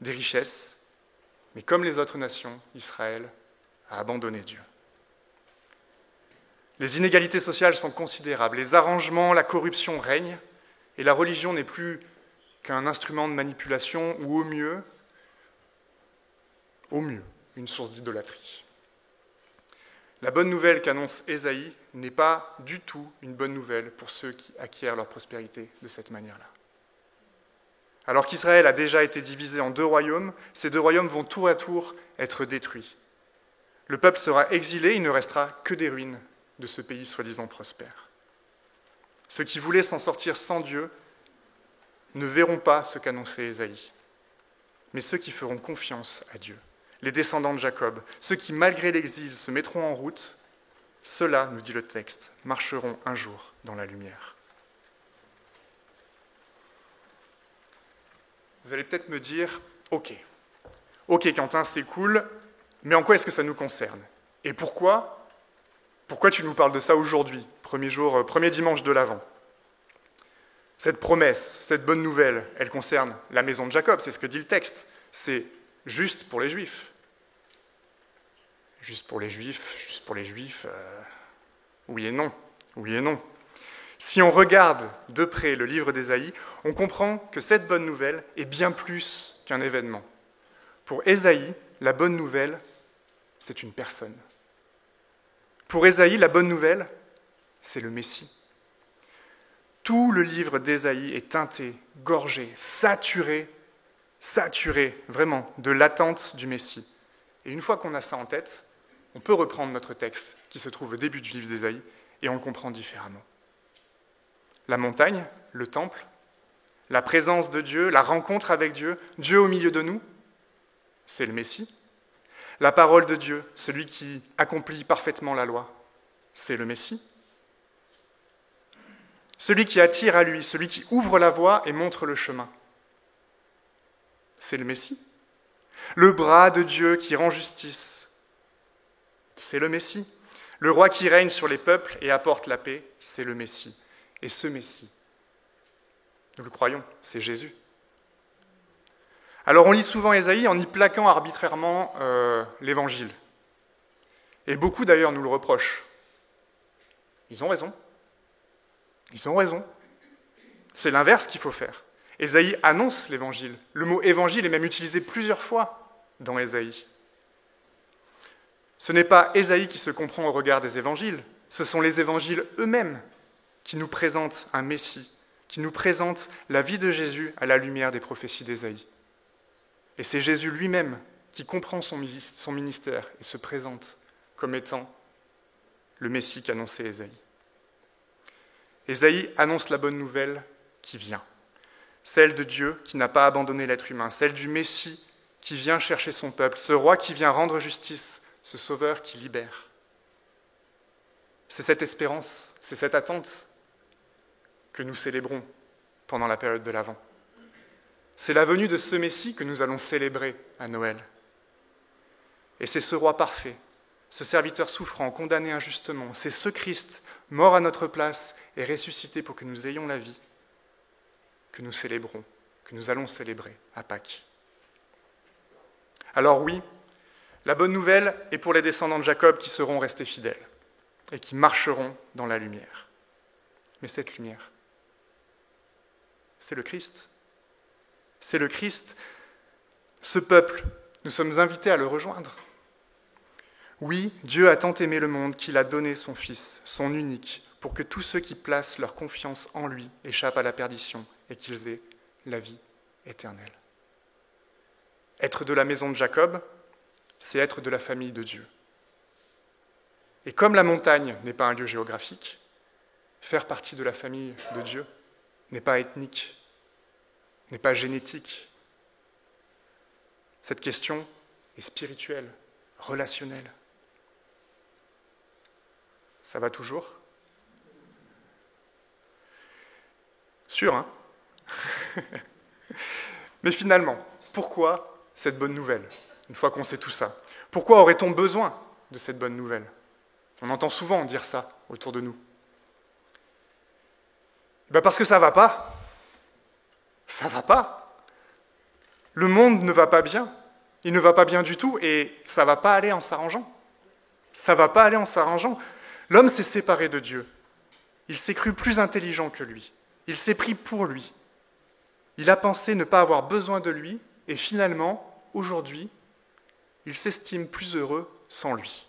des richesses, mais comme les autres nations, Israël a abandonné Dieu. Les inégalités sociales sont considérables, les arrangements, la corruption règnent, et la religion n'est plus qu'un instrument de manipulation ou au mieux, une source d'idolâtrie. La bonne nouvelle qu'annonce Ésaïe n'est pas du tout une bonne nouvelle pour ceux qui acquièrent leur prospérité de cette manière-là. Alors qu'Israël a déjà été divisé en deux royaumes, ces deux royaumes vont tour à tour être détruits. Le peuple sera exilé, il ne restera que des ruines de ce pays soi-disant prospère. Ceux qui voulaient s'en sortir sans Dieu ne verront pas ce qu'annonçait Ésaïe, mais ceux qui feront confiance à Dieu, les descendants de Jacob, ceux qui, malgré l'exil, se mettront en route, ceux-là, nous dit le texte, marcheront un jour dans la lumière. Vous allez peut-être me dire, ok Quentin, c'est cool, mais en quoi est-ce que ça nous concerne? Et pourquoi tu nous parles de ça aujourd'hui, premier dimanche de l'Avent? Cette promesse, cette bonne nouvelle, elle concerne la maison de Jacob, c'est ce que dit le texte. C'est juste pour les Juifs. Juste pour les Juifs, oui et non. Si on regarde de près le livre d'Ésaïe, on comprend que cette bonne nouvelle est bien plus qu'un événement. Pour Ésaïe, la bonne nouvelle, c'est une personne. Pour Ésaïe, la bonne nouvelle, c'est le Messie. Tout le livre d'Ésaïe est teinté, gorgé, saturé vraiment de l'attente du Messie. Et une fois qu'on a ça en tête, on peut reprendre notre texte qui se trouve au début du livre d'Ésaïe et on le comprend différemment. La montagne, le temple, la présence de Dieu, la rencontre avec Dieu, Dieu au milieu de nous, c'est le Messie. La parole de Dieu, celui qui accomplit parfaitement la loi, c'est le Messie. Celui qui attire à lui, celui qui ouvre la voie et montre le chemin, c'est le Messie. Le bras de Dieu qui rend justice, c'est le Messie. Le roi qui règne sur les peuples et apporte la paix, c'est le Messie. Et ce Messie, nous le croyons, c'est Jésus. Alors on lit souvent Ésaïe en y plaquant arbitrairement l'Évangile. Et beaucoup d'ailleurs nous le reprochent. Ils ont raison. Ils ont raison. C'est l'inverse qu'il faut faire. Ésaïe annonce l'Évangile. Le mot Évangile est même utilisé plusieurs fois dans Ésaïe. Ce n'est pas Ésaïe qui se comprend au regard des Évangiles, ce sont les Évangiles eux-mêmes qui nous présentent un Messie, qui nous présentent la vie de Jésus à la lumière des prophéties d'Ésaïe. Et c'est Jésus lui-même qui comprend son ministère et se présente comme étant le Messie qu'annonçait Ésaïe. Ésaïe annonce la bonne nouvelle qui vient, celle de Dieu qui n'a pas abandonné l'être humain, celle du Messie qui vient chercher son peuple, ce roi qui vient rendre justice, ce sauveur qui libère. C'est cette espérance, c'est cette attente que nous célébrons pendant la période de l'Avent. C'est la venue de ce Messie que nous allons célébrer à Noël. Et c'est ce roi parfait, ce serviteur souffrant, condamné injustement, c'est ce Christ, mort à notre place et ressuscité pour que nous ayons la vie, que nous célébrons, que nous allons célébrer à Pâques. Alors oui, la bonne nouvelle est pour les descendants de Jacob qui seront restés fidèles et qui marcheront dans la lumière. Mais cette lumière, c'est le Christ. C'est le Christ. Ce peuple, nous sommes invités à le rejoindre. Oui, Dieu a tant aimé le monde qu'il a donné son Fils, son unique, pour que tous ceux qui placent leur confiance en lui échappent à la perdition et qu'ils aient la vie éternelle. Être de la maison de Jacob, c'est être de la famille de Dieu. Et comme la montagne n'est pas un lieu géographique, faire partie de la famille de Dieu n'est pas ethnique, n'est pas génétique. Cette question est spirituelle, relationnelle. Ça va toujours ? Sûr, hein ? Mais finalement, pourquoi cette bonne nouvelle, une fois qu'on sait tout ça? Pourquoi aurait-on besoin de cette bonne nouvelle? On entend souvent dire ça autour de nous. Parce que ça va pas. Ça va pas. Le monde ne va pas bien. Il ne va pas bien du tout et ça va pas aller en s'arrangeant. Ça va pas aller en s'arrangeant. L'homme s'est séparé de Dieu. Il s'est cru plus intelligent que lui. Il s'est pris pour lui. Il a pensé ne pas avoir besoin de lui et finalement, aujourd'hui, il s'estime plus heureux sans lui.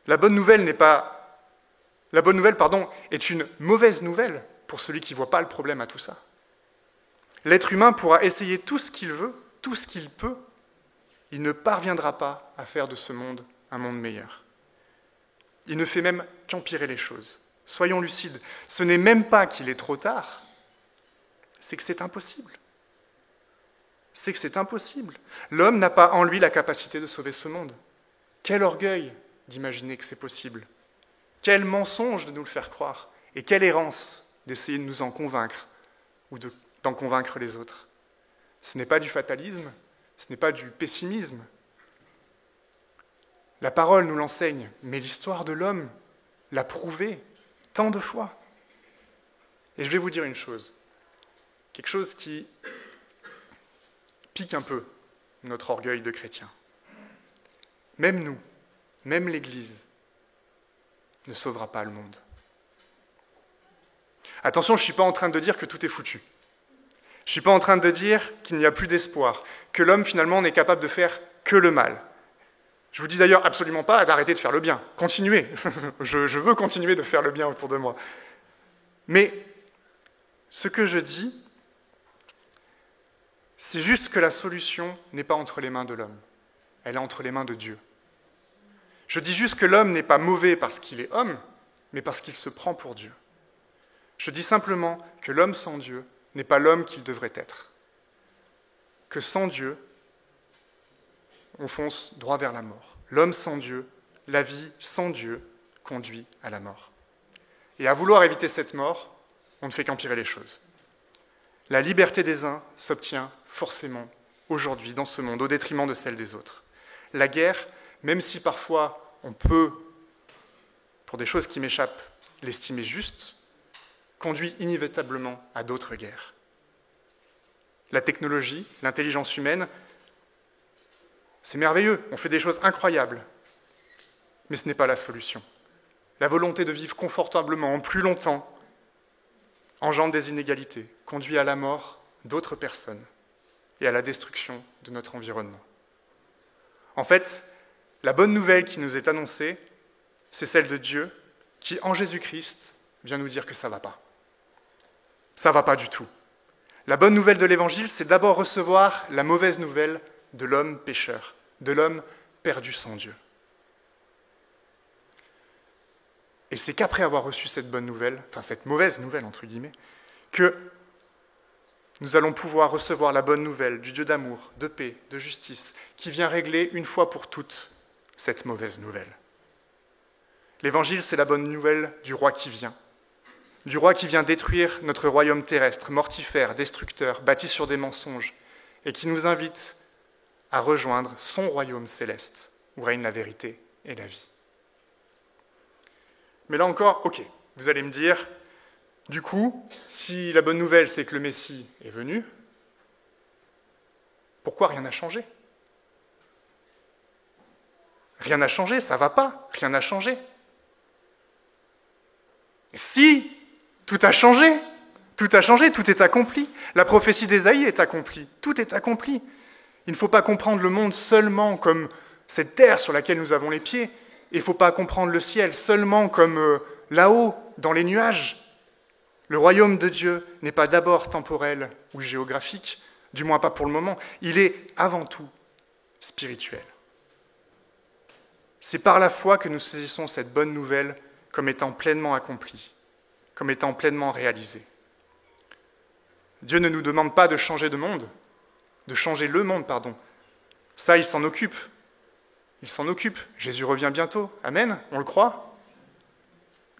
La bonne nouvelle est une mauvaise nouvelle pour celui qui ne voit pas le problème à tout ça. L'être humain pourra essayer tout ce qu'il veut, tout ce qu'il peut, il ne parviendra pas à faire de ce monde un monde meilleur. Il ne fait même qu'empirer les choses. Soyons lucides, ce n'est même pas qu'il est trop tard, c'est que c'est impossible. C'est que c'est impossible. L'homme n'a pas en lui la capacité de sauver ce monde. Quel orgueil d'imaginer que c'est possible. Quel mensonge de nous le faire croire. Et quelle errance d'essayer de nous en convaincre ou d'en convaincre les autres. Ce n'est pas du fatalisme, ce n'est pas du pessimisme. La parole nous l'enseigne, mais l'histoire de l'homme l'a prouvé tant de fois. Et je vais vous dire une chose, quelque chose qui pique un peu notre orgueil de chrétien. Même nous, même l'Église, ne sauvera pas le monde. Attention, je ne suis pas en train de dire que tout est foutu. Je ne suis pas en train de dire qu'il n'y a plus d'espoir, que l'homme finalement n'est capable de faire que le mal. Je vous dis d'ailleurs absolument pas d'arrêter de faire le bien. Continuez. Je veux continuer de faire le bien autour de moi. Mais ce que je dis, c'est juste que la solution n'est pas entre les mains de l'homme. Elle est entre les mains de Dieu. Je dis juste que l'homme n'est pas mauvais parce qu'il est homme, mais parce qu'il se prend pour Dieu. Je dis simplement que l'homme sans Dieu n'est pas l'homme qu'il devrait être. Que sans Dieu, on fonce droit vers la mort. L'homme sans Dieu, la vie sans Dieu, conduit à la mort. Et à vouloir éviter cette mort, on ne fait qu'empirer les choses. La liberté des uns s'obtient forcément aujourd'hui dans ce monde, au détriment de celle des autres. La guerre, même si parfois on peut, pour des choses qui m'échappent, l'estimer juste, conduit inévitablement à d'autres guerres. La technologie, l'intelligence humaine, c'est merveilleux, on fait des choses incroyables, mais ce n'est pas la solution. La volonté de vivre confortablement, plus longtemps, engendre des inégalités, conduit à la mort d'autres personnes et à la destruction de notre environnement. En fait, la bonne nouvelle qui nous est annoncée, c'est celle de Dieu qui, en Jésus-Christ, vient nous dire que ça ne va pas. Ça ne va pas du tout. La bonne nouvelle de l'Évangile, c'est d'abord recevoir la mauvaise nouvelle de l'homme pécheur, de l'homme perdu sans Dieu. Et c'est qu'après avoir reçu cette bonne nouvelle, enfin cette mauvaise nouvelle entre guillemets, que nous allons pouvoir recevoir la bonne nouvelle du Dieu d'amour, de paix, de justice, qui vient régler une fois pour toutes cette mauvaise nouvelle. L'Évangile, c'est la bonne nouvelle du roi qui vient détruire notre royaume terrestre, mortifère, destructeur, bâti sur des mensonges, et qui nous invite à rejoindre son royaume céleste, où règne la vérité et la vie. Mais là encore, ok, vous allez me dire, du coup, si la bonne nouvelle c'est que le Messie est venu, pourquoi rien n'a changé ? Rien n'a changé, ça ne va pas, rien n'a changé. Si, tout a changé, tout est accompli. La prophétie d'Ésaïe est accomplie, tout est accompli. Il ne faut pas comprendre le monde seulement comme cette terre sur laquelle nous avons les pieds, il ne faut pas comprendre le ciel seulement comme là-haut, dans les nuages. Le royaume de Dieu n'est pas d'abord temporel ou géographique, du moins pas pour le moment, il est avant tout spirituel. C'est par la foi que nous saisissons cette bonne nouvelle comme étant pleinement accomplie, comme étant pleinement réalisée. Dieu ne nous demande pas de changer le monde. Ça, il s'en occupe. Il s'en occupe. Jésus revient bientôt. Amen, on le croit.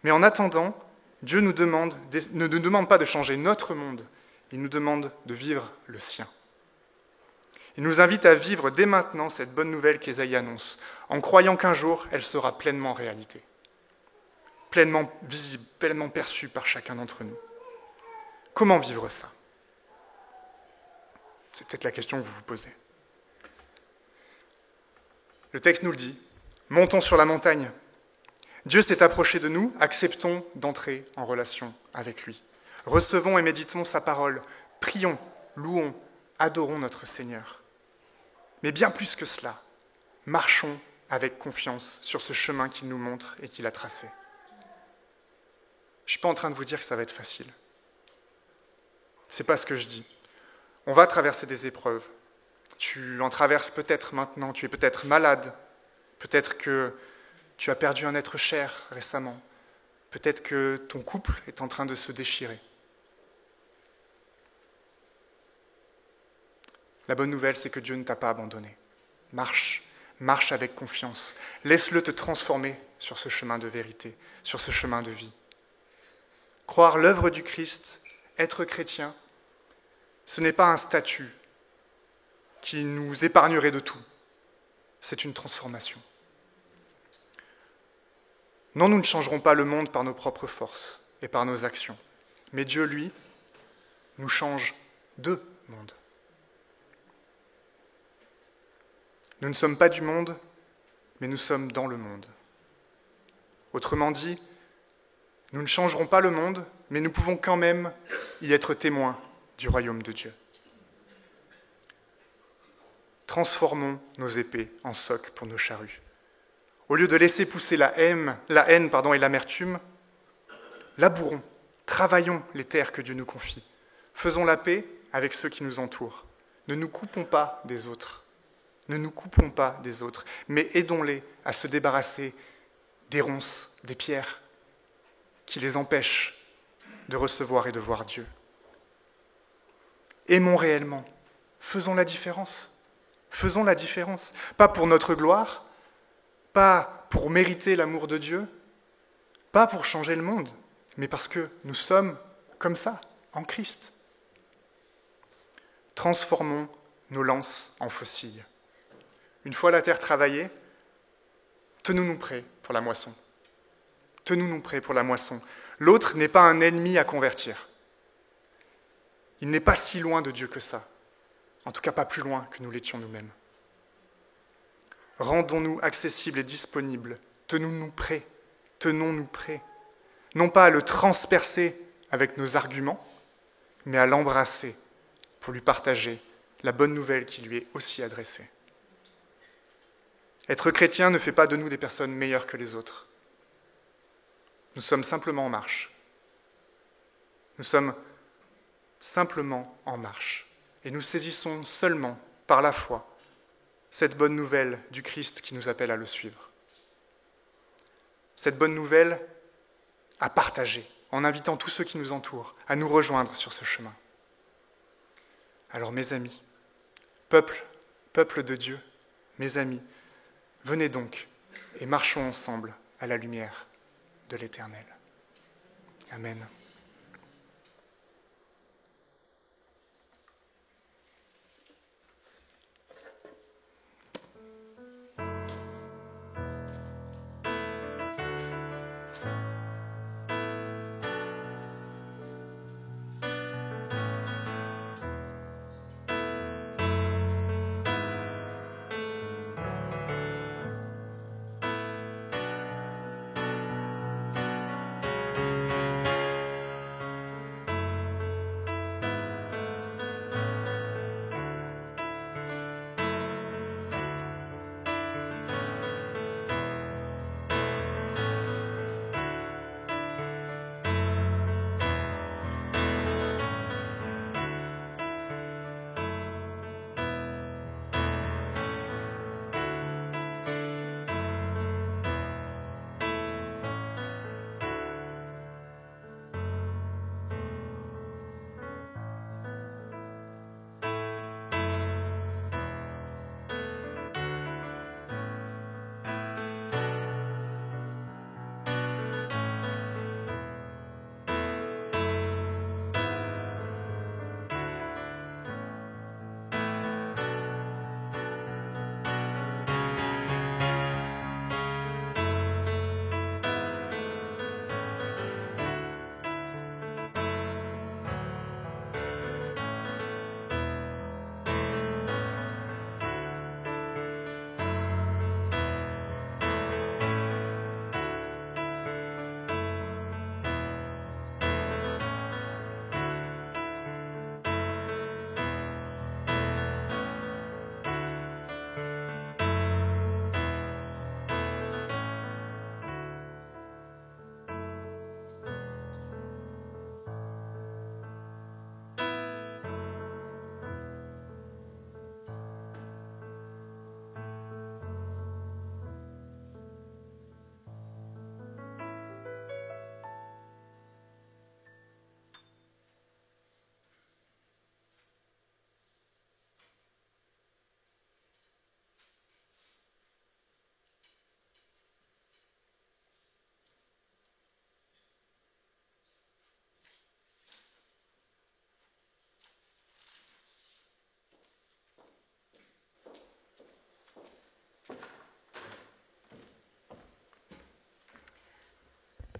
Mais en attendant, Dieu ne nous demande pas de changer notre monde, il nous demande de vivre le sien. Il nous invite à vivre dès maintenant cette bonne nouvelle qu'Ésaïe annonce, en croyant qu'un jour, elle sera pleinement réalité, pleinement visible, pleinement perçue par chacun d'entre nous. Comment vivre ça ? C'est peut-être la question que vous vous posez. Le texte nous le dit, montons sur la montagne. Dieu s'est approché de nous, acceptons d'entrer en relation avec lui. Recevons et méditons sa parole, prions, louons, adorons notre Seigneur. Mais bien plus que cela, marchons avec confiance sur ce chemin qu'il nous montre et qu'il a tracé. Je ne suis pas en train de vous dire que ça va être facile. Ce n'est pas ce que je dis. On va traverser des épreuves. Tu en traverses peut-être maintenant, tu es peut-être malade, peut-être que tu as perdu un être cher récemment, peut-être que ton couple est en train de se déchirer. La bonne nouvelle, c'est que Dieu ne t'a pas abandonné. Marche avec confiance. Laisse-le te transformer sur ce chemin de vérité, sur ce chemin de vie. Croire l'œuvre du Christ, être chrétien, ce n'est pas un statut qui nous épargnerait de tout. C'est une transformation. Non, nous ne changerons pas le monde par nos propres forces et par nos actions. Mais Dieu, lui, nous change de monde. Nous ne sommes pas du monde, mais nous sommes dans le monde. Autrement dit, nous ne changerons pas le monde, mais nous pouvons quand même y être témoins du royaume de Dieu. Transformons nos épées en socs pour nos charrues. Au lieu de laisser pousser la haine et l'amertume, labourons, travaillons les terres que Dieu nous confie. Faisons la paix avec ceux qui nous entourent. Ne nous coupons pas des autres. Mais aidons-les à se débarrasser des ronces, des pierres qui les empêchent de recevoir et de voir Dieu. Aimons réellement. Faisons la différence. Pas pour notre gloire, pas pour mériter l'amour de Dieu, pas pour changer le monde, mais parce que nous sommes comme ça, en Christ. Transformons nos lances en faucille. Une fois la terre travaillée, tenons-nous prêts pour la moisson. Tenons-nous prêts pour la moisson. L'autre n'est pas un ennemi à convertir. Il n'est pas si loin de Dieu que ça. En tout cas, pas plus loin que nous l'étions nous-mêmes. Rendons-nous accessibles et disponibles. Tenons-nous prêts. Tenons-nous prêts. Non pas à le transpercer avec nos arguments, mais à l'embrasser pour lui partager la bonne nouvelle qui lui est aussi adressée. Être chrétien ne fait pas de nous des personnes meilleures que les autres. Nous sommes simplement en marche. Nous sommes simplement en marche. Et nous saisissons seulement, par la foi, cette bonne nouvelle du Christ qui nous appelle à le suivre. Cette bonne nouvelle à partager, en invitant tous ceux qui nous entourent à nous rejoindre sur ce chemin. Alors mes amis, peuple de Dieu, mes amis, venez donc et marchons ensemble à la lumière de l'Éternel. Amen.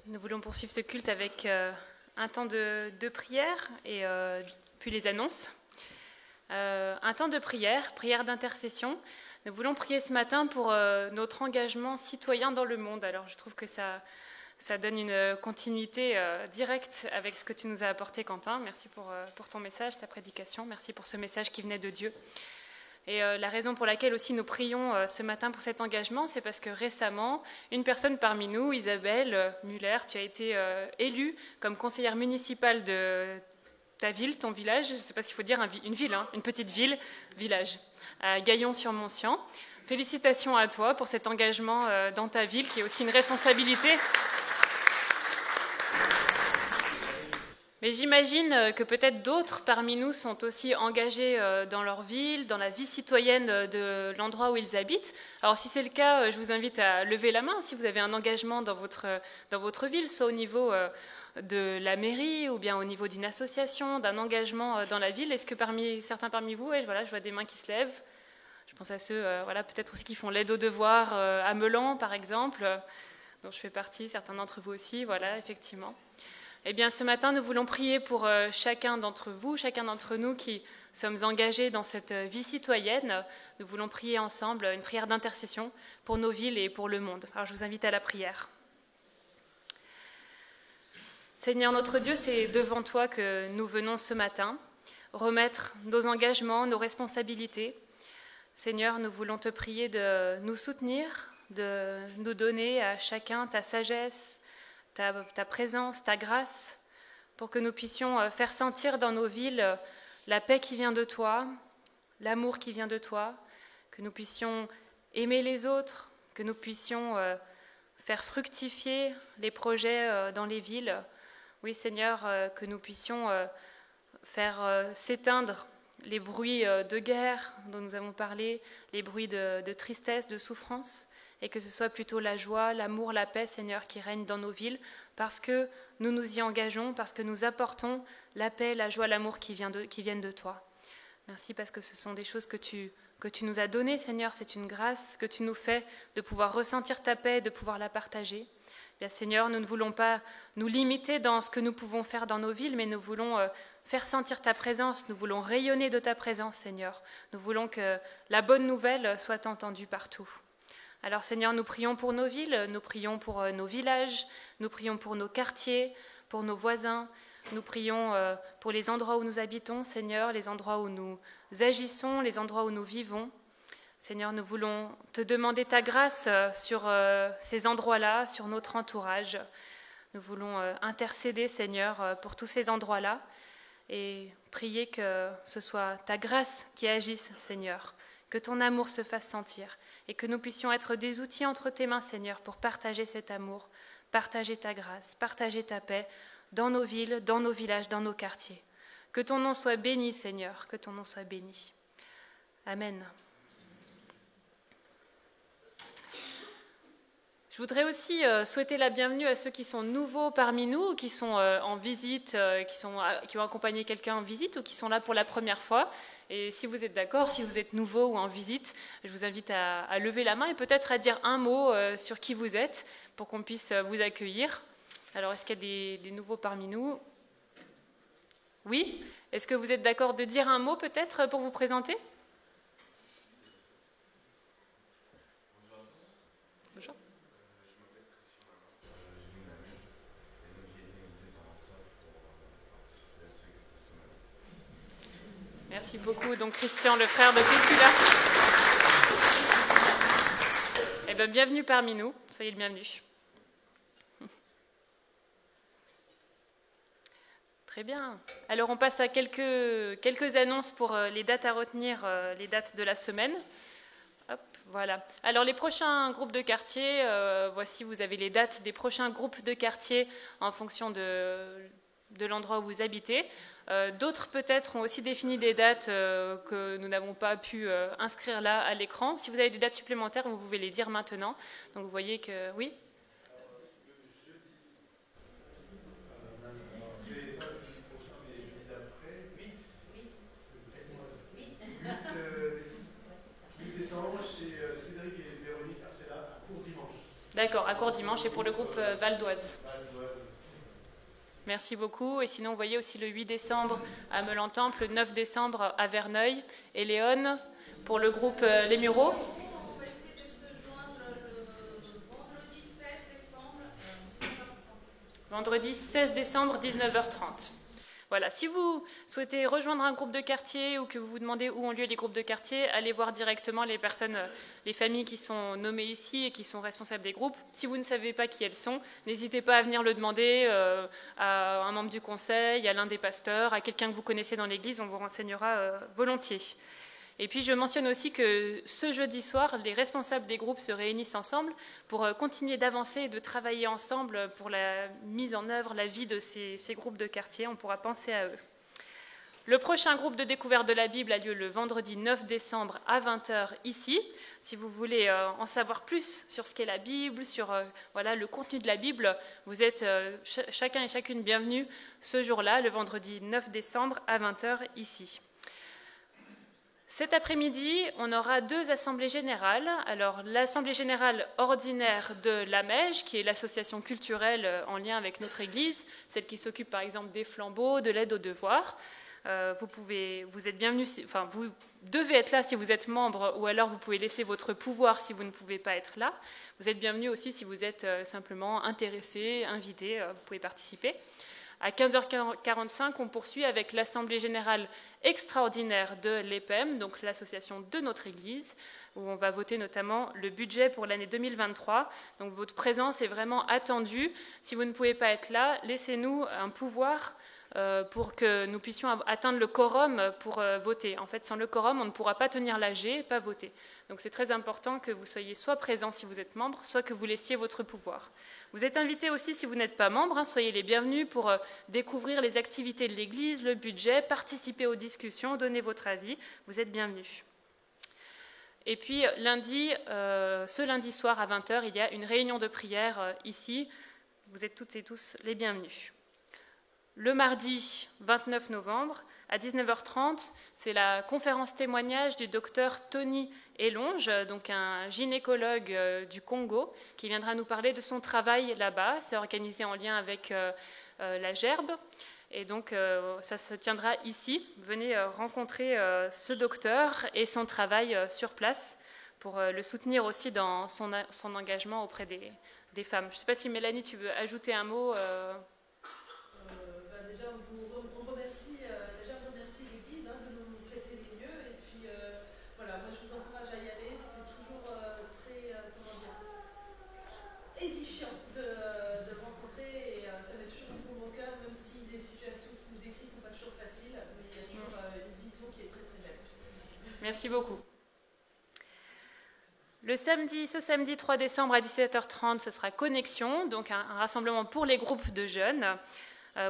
Nous voulons poursuivre ce culte avec un temps de prière et puis les annonces. Un temps de prière d'intercession. Nous voulons prier ce matin pour notre engagement citoyen dans le monde. Alors je trouve que ça donne une continuité directe avec ce que tu nous as apporté, Quentin. Merci pour ton message, ta prédication. Merci pour ce message qui venait de Dieu. Et la raison pour laquelle aussi nous prions ce matin pour cet engagement, c'est parce que récemment, une personne parmi nous, Isabelle Muller, tu as été élue comme conseillère municipale de ta ville, ton village, je ne sais pas ce qu'il faut dire, une ville, hein, une petite ville, village, à Gaillon-sur-Moncian. Félicitations à toi pour cet engagement dans ta ville, qui est aussi une responsabilité. Mais j'imagine que peut-être d'autres parmi nous sont aussi engagés dans leur ville, dans la vie citoyenne de l'endroit où ils habitent. Alors si c'est le cas, je vous invite à lever la main si vous avez un engagement dans votre ville, soit au niveau de la mairie ou bien au niveau d'une association, d'un engagement dans la ville? Est-ce que certains parmi vous, voilà, je vois des mains qui se lèvent. Je pense à ceux, voilà, peut-être aussi qui font l'aide aux devoirs à Meulan, par exemple, dont je fais partie, certains d'entre vous aussi, voilà, effectivement. Eh bien, ce matin, nous voulons prier pour chacun d'entre vous, chacun d'entre nous qui sommes engagés dans cette vie citoyenne. Nous voulons prier ensemble une prière d'intercession pour nos villes et pour le monde. Alors, je vous invite à la prière. Seigneur notre Dieu, c'est devant toi que nous venons ce matin remettre nos engagements, nos responsabilités. Seigneur, nous voulons te prier de nous soutenir, de nous donner à chacun ta sagesse, ta présence, ta grâce, pour que nous puissions faire sentir dans nos villes la paix qui vient de toi, l'amour qui vient de toi, que nous puissions aimer les autres, que nous puissions faire fructifier les projets dans les villes. Oui, Seigneur, que nous puissions faire s'éteindre les bruits de guerre dont nous avons parlé, les bruits de tristesse, de souffrance, et que ce soit plutôt la joie, l'amour, la paix, Seigneur, qui règne dans nos villes, parce que nous nous y engageons, parce que nous apportons la paix, la joie, l'amour qui viennent de toi. Merci parce que ce sont des choses que tu nous as données, Seigneur, c'est une grâce que tu nous fais de pouvoir ressentir ta paix, de pouvoir la partager. Bien, Seigneur, nous ne voulons pas nous limiter dans ce que nous pouvons faire dans nos villes, mais nous voulons faire sentir ta présence, nous voulons rayonner de ta présence, Seigneur. Nous voulons que la bonne nouvelle soit entendue partout. Alors, Seigneur, nous prions pour nos villes, nous prions pour nos villages, nous prions pour nos quartiers, pour nos voisins, nous prions pour les endroits où nous habitons, Seigneur, les endroits où nous agissons, les endroits où nous vivons. Seigneur, nous voulons te demander ta grâce sur ces endroits-là, sur notre entourage. Nous voulons intercéder, Seigneur, pour tous ces endroits-là et prier que ce soit ta grâce qui agisse, Seigneur, que ton amour se fasse sentir et que nous puissions être des outils entre tes mains, Seigneur, pour partager cet amour, partager ta grâce, partager ta paix dans nos villes, dans nos villages, dans nos quartiers. Que ton nom soit béni, Seigneur, que ton nom soit béni. Amen. Je voudrais aussi souhaiter la bienvenue à ceux qui sont nouveaux parmi nous, qui sont en visite, qui ont accompagné quelqu'un en visite ou qui sont là pour la première fois. Et si vous êtes d'accord, si vous êtes nouveau ou en visite, je vous invite à lever la main et peut-être à dire un mot sur qui vous êtes pour qu'on puisse vous accueillir. Alors, est-ce qu'il y a des nouveaux parmi nous? Oui? Est-ce que vous êtes d'accord de dire un mot peut-être pour vous présenter? Bonjour. Merci beaucoup. Donc Christian, le frère de Pétula. Eh bien, bienvenue parmi nous. Soyez le bienvenu. Très bien. Alors, on passe à quelques annonces pour les dates à retenir, les dates de la semaine. Hop, voilà. Alors, les prochains groupes de quartier, voici, vous avez les dates des prochains groupes de quartier en fonction de l'endroit où vous habitez. D'autres, peut-être, ont aussi défini des dates que nous n'avons pas pu inscrire là à l'écran. Si vous avez des dates supplémentaires, vous pouvez les dire maintenant. Donc, vous voyez que... Oui ? D'accord, à Court-Dimanche et pour le groupe Val d'Oise. Merci beaucoup. Et sinon, vous voyez aussi le 8 décembre à Meulan-Temple, le 9 décembre à Verneuil et Léon pour le groupe Les Mureaux. Vendredi 16 décembre, 19h30. Voilà, si vous souhaitez rejoindre un groupe de quartier ou que vous vous demandez où ont lieu les groupes de quartier, allez voir directement les personnes, les familles qui sont nommées ici et qui sont responsables des groupes. Si vous ne savez pas qui elles sont, n'hésitez pas à venir le demander à un membre du conseil, à l'un des pasteurs, à quelqu'un que vous connaissez dans l'église, on vous renseignera volontiers. Et puis je mentionne aussi que ce jeudi soir, les responsables des groupes se réunissent ensemble pour continuer d'avancer et de travailler ensemble pour la mise en œuvre, la vie de ces groupes de quartier. On pourra penser à eux. Le prochain groupe de découverte de la Bible a lieu le vendredi 9 décembre à 20h ici. Si vous voulez en savoir plus sur ce qu'est la Bible, sur le contenu de la Bible, vous êtes chacun et chacune bienvenus ce jour-là, le vendredi 9 décembre à 20h ici. Cet après-midi, on aura 2 assemblées générales. Alors, l'assemblée générale ordinaire de l'AMEJ, qui est l'association culturelle en lien avec notre Église, celle qui s'occupe par exemple des flambeaux, de l'aide aux devoirs. Vous êtes bienvenus, vous devez être là si vous êtes membre, ou alors vous pouvez laisser votre pouvoir si vous ne pouvez pas être là. Vous êtes bienvenus aussi si vous êtes simplement intéressé, invité, vous pouvez participer. À 15h45, on poursuit avec l'Assemblée générale extraordinaire de l'EPEM, donc l'association de notre Église, où on va voter notamment le budget pour l'année 2023. Donc votre présence est vraiment attendue. Si vous ne pouvez pas être là, laissez-nous un pouvoir pour que nous puissions atteindre le quorum pour voter. En fait, sans le quorum, on ne pourra pas tenir l'AG et pas voter. Donc c'est très important que vous soyez soit présent si vous êtes membre, soit que vous laissiez votre pouvoir. Vous êtes invités aussi si vous n'êtes pas membre, soyez les bienvenus pour découvrir les activités de l'Église, le budget, participer aux discussions, donner votre avis. Vous êtes bienvenus. Et puis ce lundi soir à 20h, il y a une réunion de prière ici. Vous êtes toutes et tous les bienvenus. Le mardi 29 novembre, à 19h30, c'est la conférence témoignage du docteur Tony Elonge, donc un gynécologue du Congo, qui viendra nous parler de son travail là-bas. C'est organisé en lien avec la Gerbe. Et donc, ça se tiendra ici. Venez rencontrer ce docteur et son travail sur place pour le soutenir aussi dans son engagement auprès des femmes. Je ne sais pas si Mélanie, tu veux ajouter un mot Déjà, on remercie l'Église de nous prêter les lieux. Et puis, moi je vous encourage à y aller. C'est toujours très édifiant de rencontrer. Et ça met toujours du bon au cœur, même si les situations qui nous décrivent ne sont pas toujours faciles. Mais il y a toujours une vision qui est très très belle. Merci beaucoup. Ce samedi 3 décembre à 17h30, ce sera Connexion, donc un rassemblement pour les groupes de jeunes.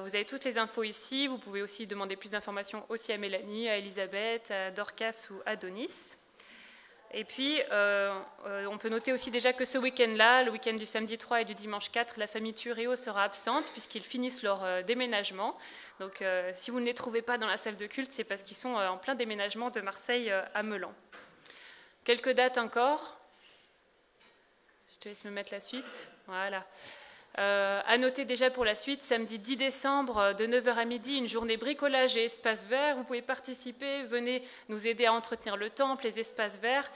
Vous avez toutes les infos ici. Vous pouvez aussi demander plus d'informations aussi à Mélanie, à Elisabeth, à Dorcas ou à Donis. Et puis, on peut noter aussi déjà que ce week-end-là, le week-end du samedi 3 et du dimanche 4, la famille Thuréo sera absente puisqu'ils finissent leur déménagement. Donc, si vous ne les trouvez pas dans la salle de culte, c'est parce qu'ils sont en plein déménagement de Marseille à Meulan. Quelques dates encore. Je te laisse me mettre la suite. Voilà. À noter déjà pour la suite, samedi 10 décembre de 9h à midi, une journée bricolage et espaces verts. Vous pouvez participer, venez nous aider à entretenir le temple, les espaces verts.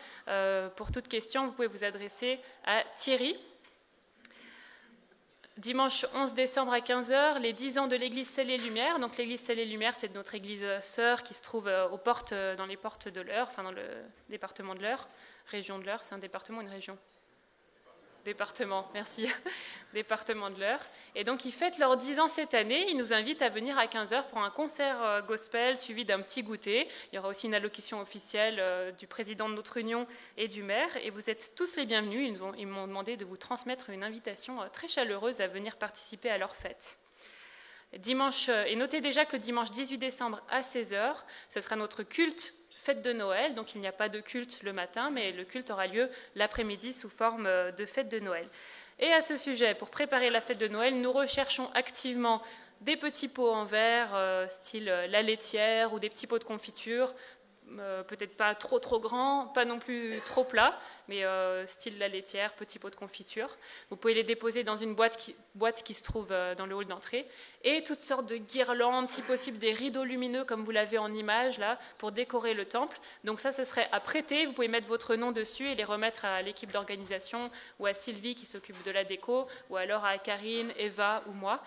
Pour toute question, vous pouvez vous adresser à Thierry. Dimanche 11 décembre à 15h, les 10 ans de l'église Celle et Lumière. Donc l'église Celle et Lumière, c'est notre église sœur qui se trouve dans les portes de l'Eure, enfin dans le département de l'Eure, région de l'Eure. C'est un département ou une région ? Département, merci. Département de l'Eure. Et donc, ils fêtent leurs 10 ans cette année. Ils nous invitent à venir à 15h pour un concert gospel suivi d'un petit goûter. Il y aura aussi une allocution officielle du président de notre union et du maire. Et vous êtes tous les bienvenus. Ils m'ont demandé de vous transmettre une invitation très chaleureuse à venir participer à leur fête. Dimanche, et notez déjà que le dimanche 18 décembre à 16h, ce sera notre culte fête de Noël, donc il n'y a pas de culte le matin, mais le culte aura lieu l'après-midi sous forme de fête de Noël. Et à ce sujet, pour préparer la fête de Noël, nous recherchons activement des petits pots en verre, style la laitière, ou des petits pots de confiture, peut-être pas trop grands, pas non plus trop plats, mais style la laitière, petits pots de confiture. Vous pouvez les déposer dans une boîte qui se trouve dans le hall d'entrée, et toutes sortes de guirlandes, si possible des rideaux lumineux comme vous l'avez en image là, pour décorer le temple. Donc ça serait à prêter. Vous pouvez mettre votre nom dessus et les remettre à l'équipe d'organisation ou à Sylvie qui s'occupe de la déco, ou alors à Karine, Eva ou moi,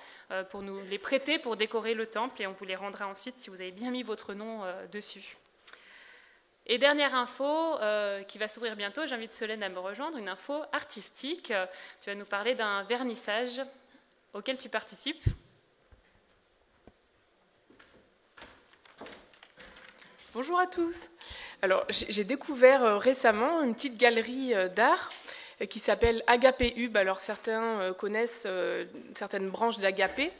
pour nous les prêter pour décorer le temple, et on vous les rendra ensuite si vous avez bien mis votre nom dessus. Et dernière info qui va s'ouvrir bientôt, j'invite Solène à me rejoindre, une info artistique. Tu vas nous parler d'un vernissage auquel tu participes. Bonjour à tous. Alors, j'ai découvert récemment une petite galerie d'art qui s'appelle Agapé Hub. Alors, certains connaissent certaines branches d'Agapé.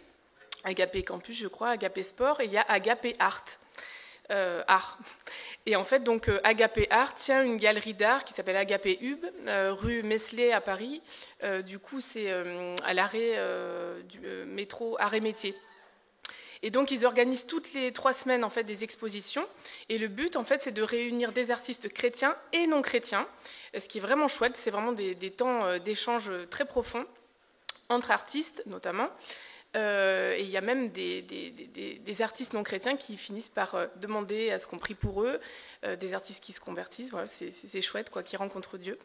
Agapé Campus, je crois, Agapé Sport, et il y a Agapé Art. Art. Et en fait, donc, Agapé Art tient une galerie d'art qui s'appelle Agapé Hub, rue Meslay à Paris. Du coup, c'est à l'arrêt du métro Arrêt Métier. Et donc, ils organisent toutes les 3 semaines en fait, des expositions. Et le but, en fait, c'est de réunir des artistes chrétiens et non chrétiens. Ce qui est vraiment chouette, c'est vraiment des temps d'échange très profonds entre artistes, notamment. Et il y a même des artistes non chrétiens qui finissent par demander à ce qu'on prie pour eux, des artistes qui se convertissent. Voilà, c'est chouette, quoi, qui rencontrent Dieu.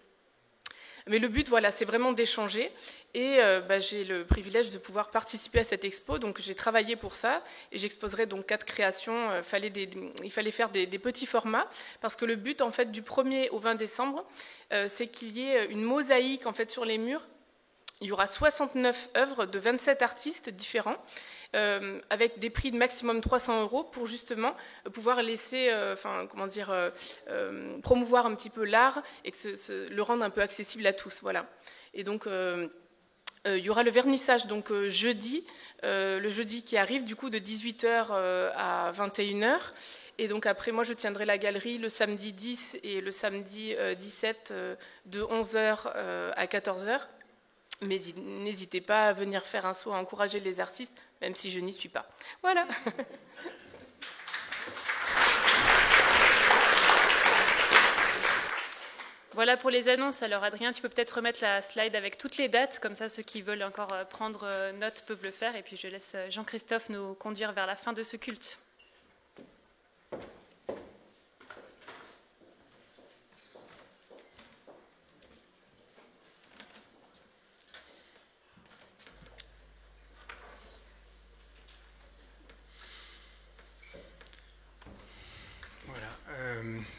Mais le but, voilà, c'est vraiment d'échanger. Et j'ai le privilège de pouvoir participer à cette expo. Donc, j'ai travaillé pour ça. Et j'exposerai donc 4 créations. Il fallait faire des petits formats. Parce que le but, en fait, du 1er au 20 décembre, c'est qu'il y ait une mosaïque, en fait, sur les murs. Il y aura 69 œuvres de 27 artistes différents, avec des prix de maximum 300 € pour justement pouvoir laisser, promouvoir un petit peu l'art et le rendre un peu accessible à tous. Voilà. Et donc, il y aura le vernissage donc jeudi, le jeudi qui arrive, du coup de 18h à 21h. Et donc après, moi, je tiendrai la galerie le samedi 10 et le samedi 17 de 11h à 14h. Mais n'hésitez pas à venir faire un saut, à encourager les artistes, même si je n'y suis pas. Voilà. Voilà pour les annonces. Alors Adrien, tu peux peut-être remettre la slide avec toutes les dates, comme ça ceux qui veulent encore prendre note peuvent le faire. Et puis je laisse Jean-Christophe nous conduire vers la fin de ce culte.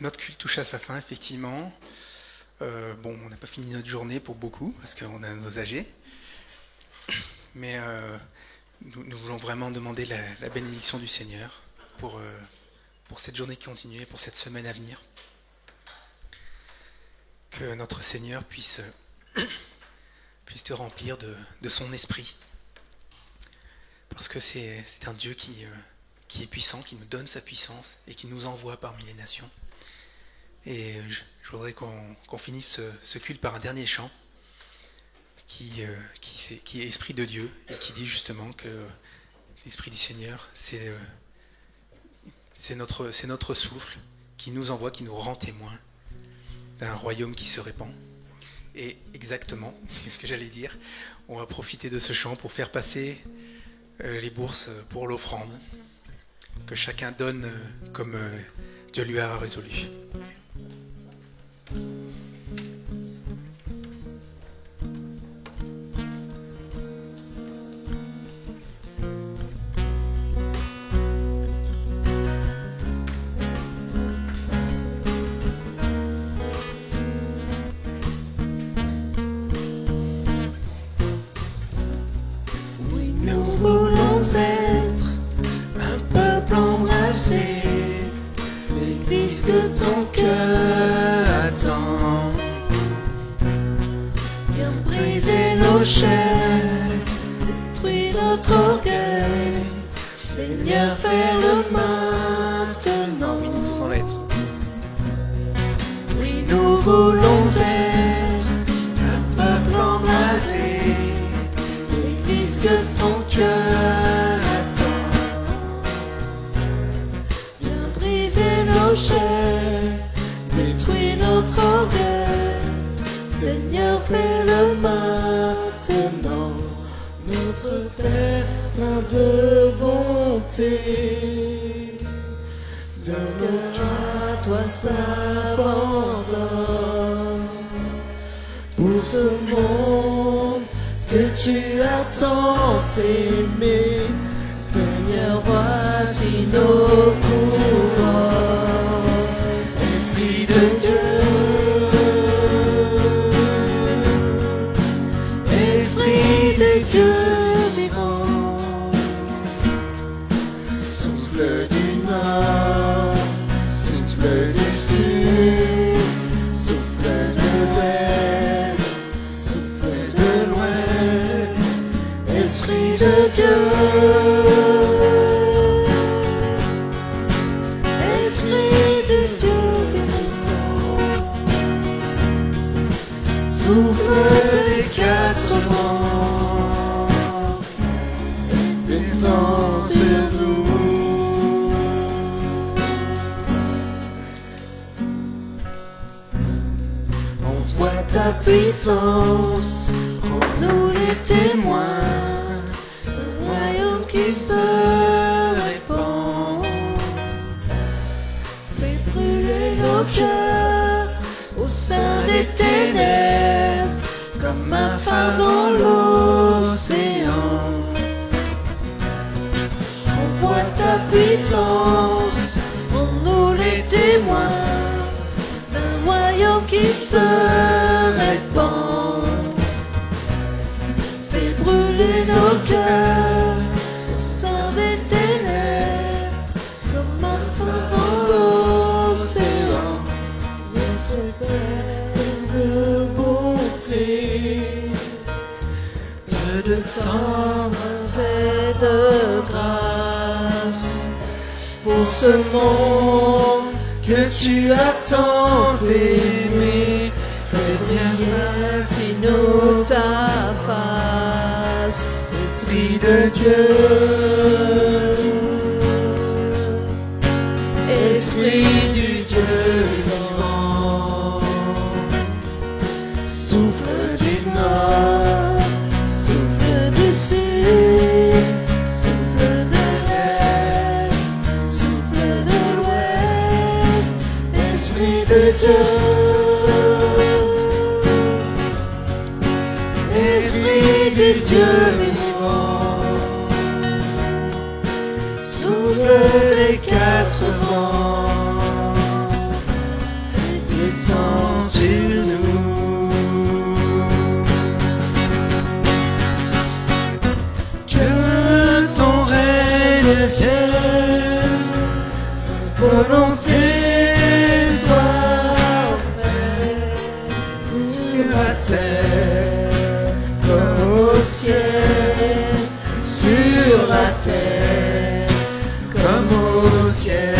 Notre culte touche à sa fin, effectivement. On n'a pas fini notre journée pour beaucoup, parce qu'on a nos âgés. Mais nous voulons vraiment demander la bénédiction du Seigneur pour cette journée qui continue et pour cette semaine à venir. Que notre Seigneur puisse te remplir de son esprit. Parce que c'est un Dieu qui est puissant, qui nous donne sa puissance et qui nous envoie parmi les nations. Et je voudrais qu'on finisse ce culte par un dernier chant qui est Esprit de Dieu et qui dit justement que l'Esprit du Seigneur, c'est notre souffle qui nous envoie, qui nous rend témoins d'un royaume qui se répand. Et exactement, c'est ce que j'allais dire, on va profiter de ce chant pour faire passer les bourses pour l'offrande, que chacun donne comme Dieu lui a résolu. Oui, nous voulons être un peuple embrasé, l'Église que ton cœur attend. Viens briser nos chaînes, détruire notre orgueil. Seigneur, fais-le maintenant. Oui, nous voulons l'être. Oui, nous voulons être un peuple embrasé, l'Église que ton cœur attend. Viens briser nos chaînes, détruire notre orgueil. Seigneur, fais-le maintenant. Notre Père plein de bonté, donne à toi s'abandonne. Pour ce monde que tu as tant aimé, Seigneur, voici nos couronnes. Esprit de Dieu, Esprit de Dieu vivant, souffle du nord, souffle du sud, souffle de l'est, souffle de l'ouest, Esprit de Dieu, Souffle des quatre vents, descends sur nous. Envoie ta puissance, rends-nous les témoins, un royaume qui se répand. Fais brûler nos cœurs au sein des ténèbres, comme un phare dans l'océan. Envoie ta puissance, rends-nous les témoins d'un royaume qui se répand. Fais brûler nos cœurs au sein des ténèbres, comme un phare dans l'océan. Notre Père de bonté, Dieu de tendresse et de grâce, pour ce monde que tu as tant aimé, fais bien ainsi nous ta face, Esprit de Dieu, Esprit du Dieu vivant, souffle du nord, souffle du sud, souffle de l'est, souffle de l'ouest, Esprit de Dieu, Esprit du Dieu vivant, souffle des quatre vents, descends sur nous. Que ton règne vienne, ta volonté soit faite, sur la terre comme au ciel, sur la terre comme au ciel.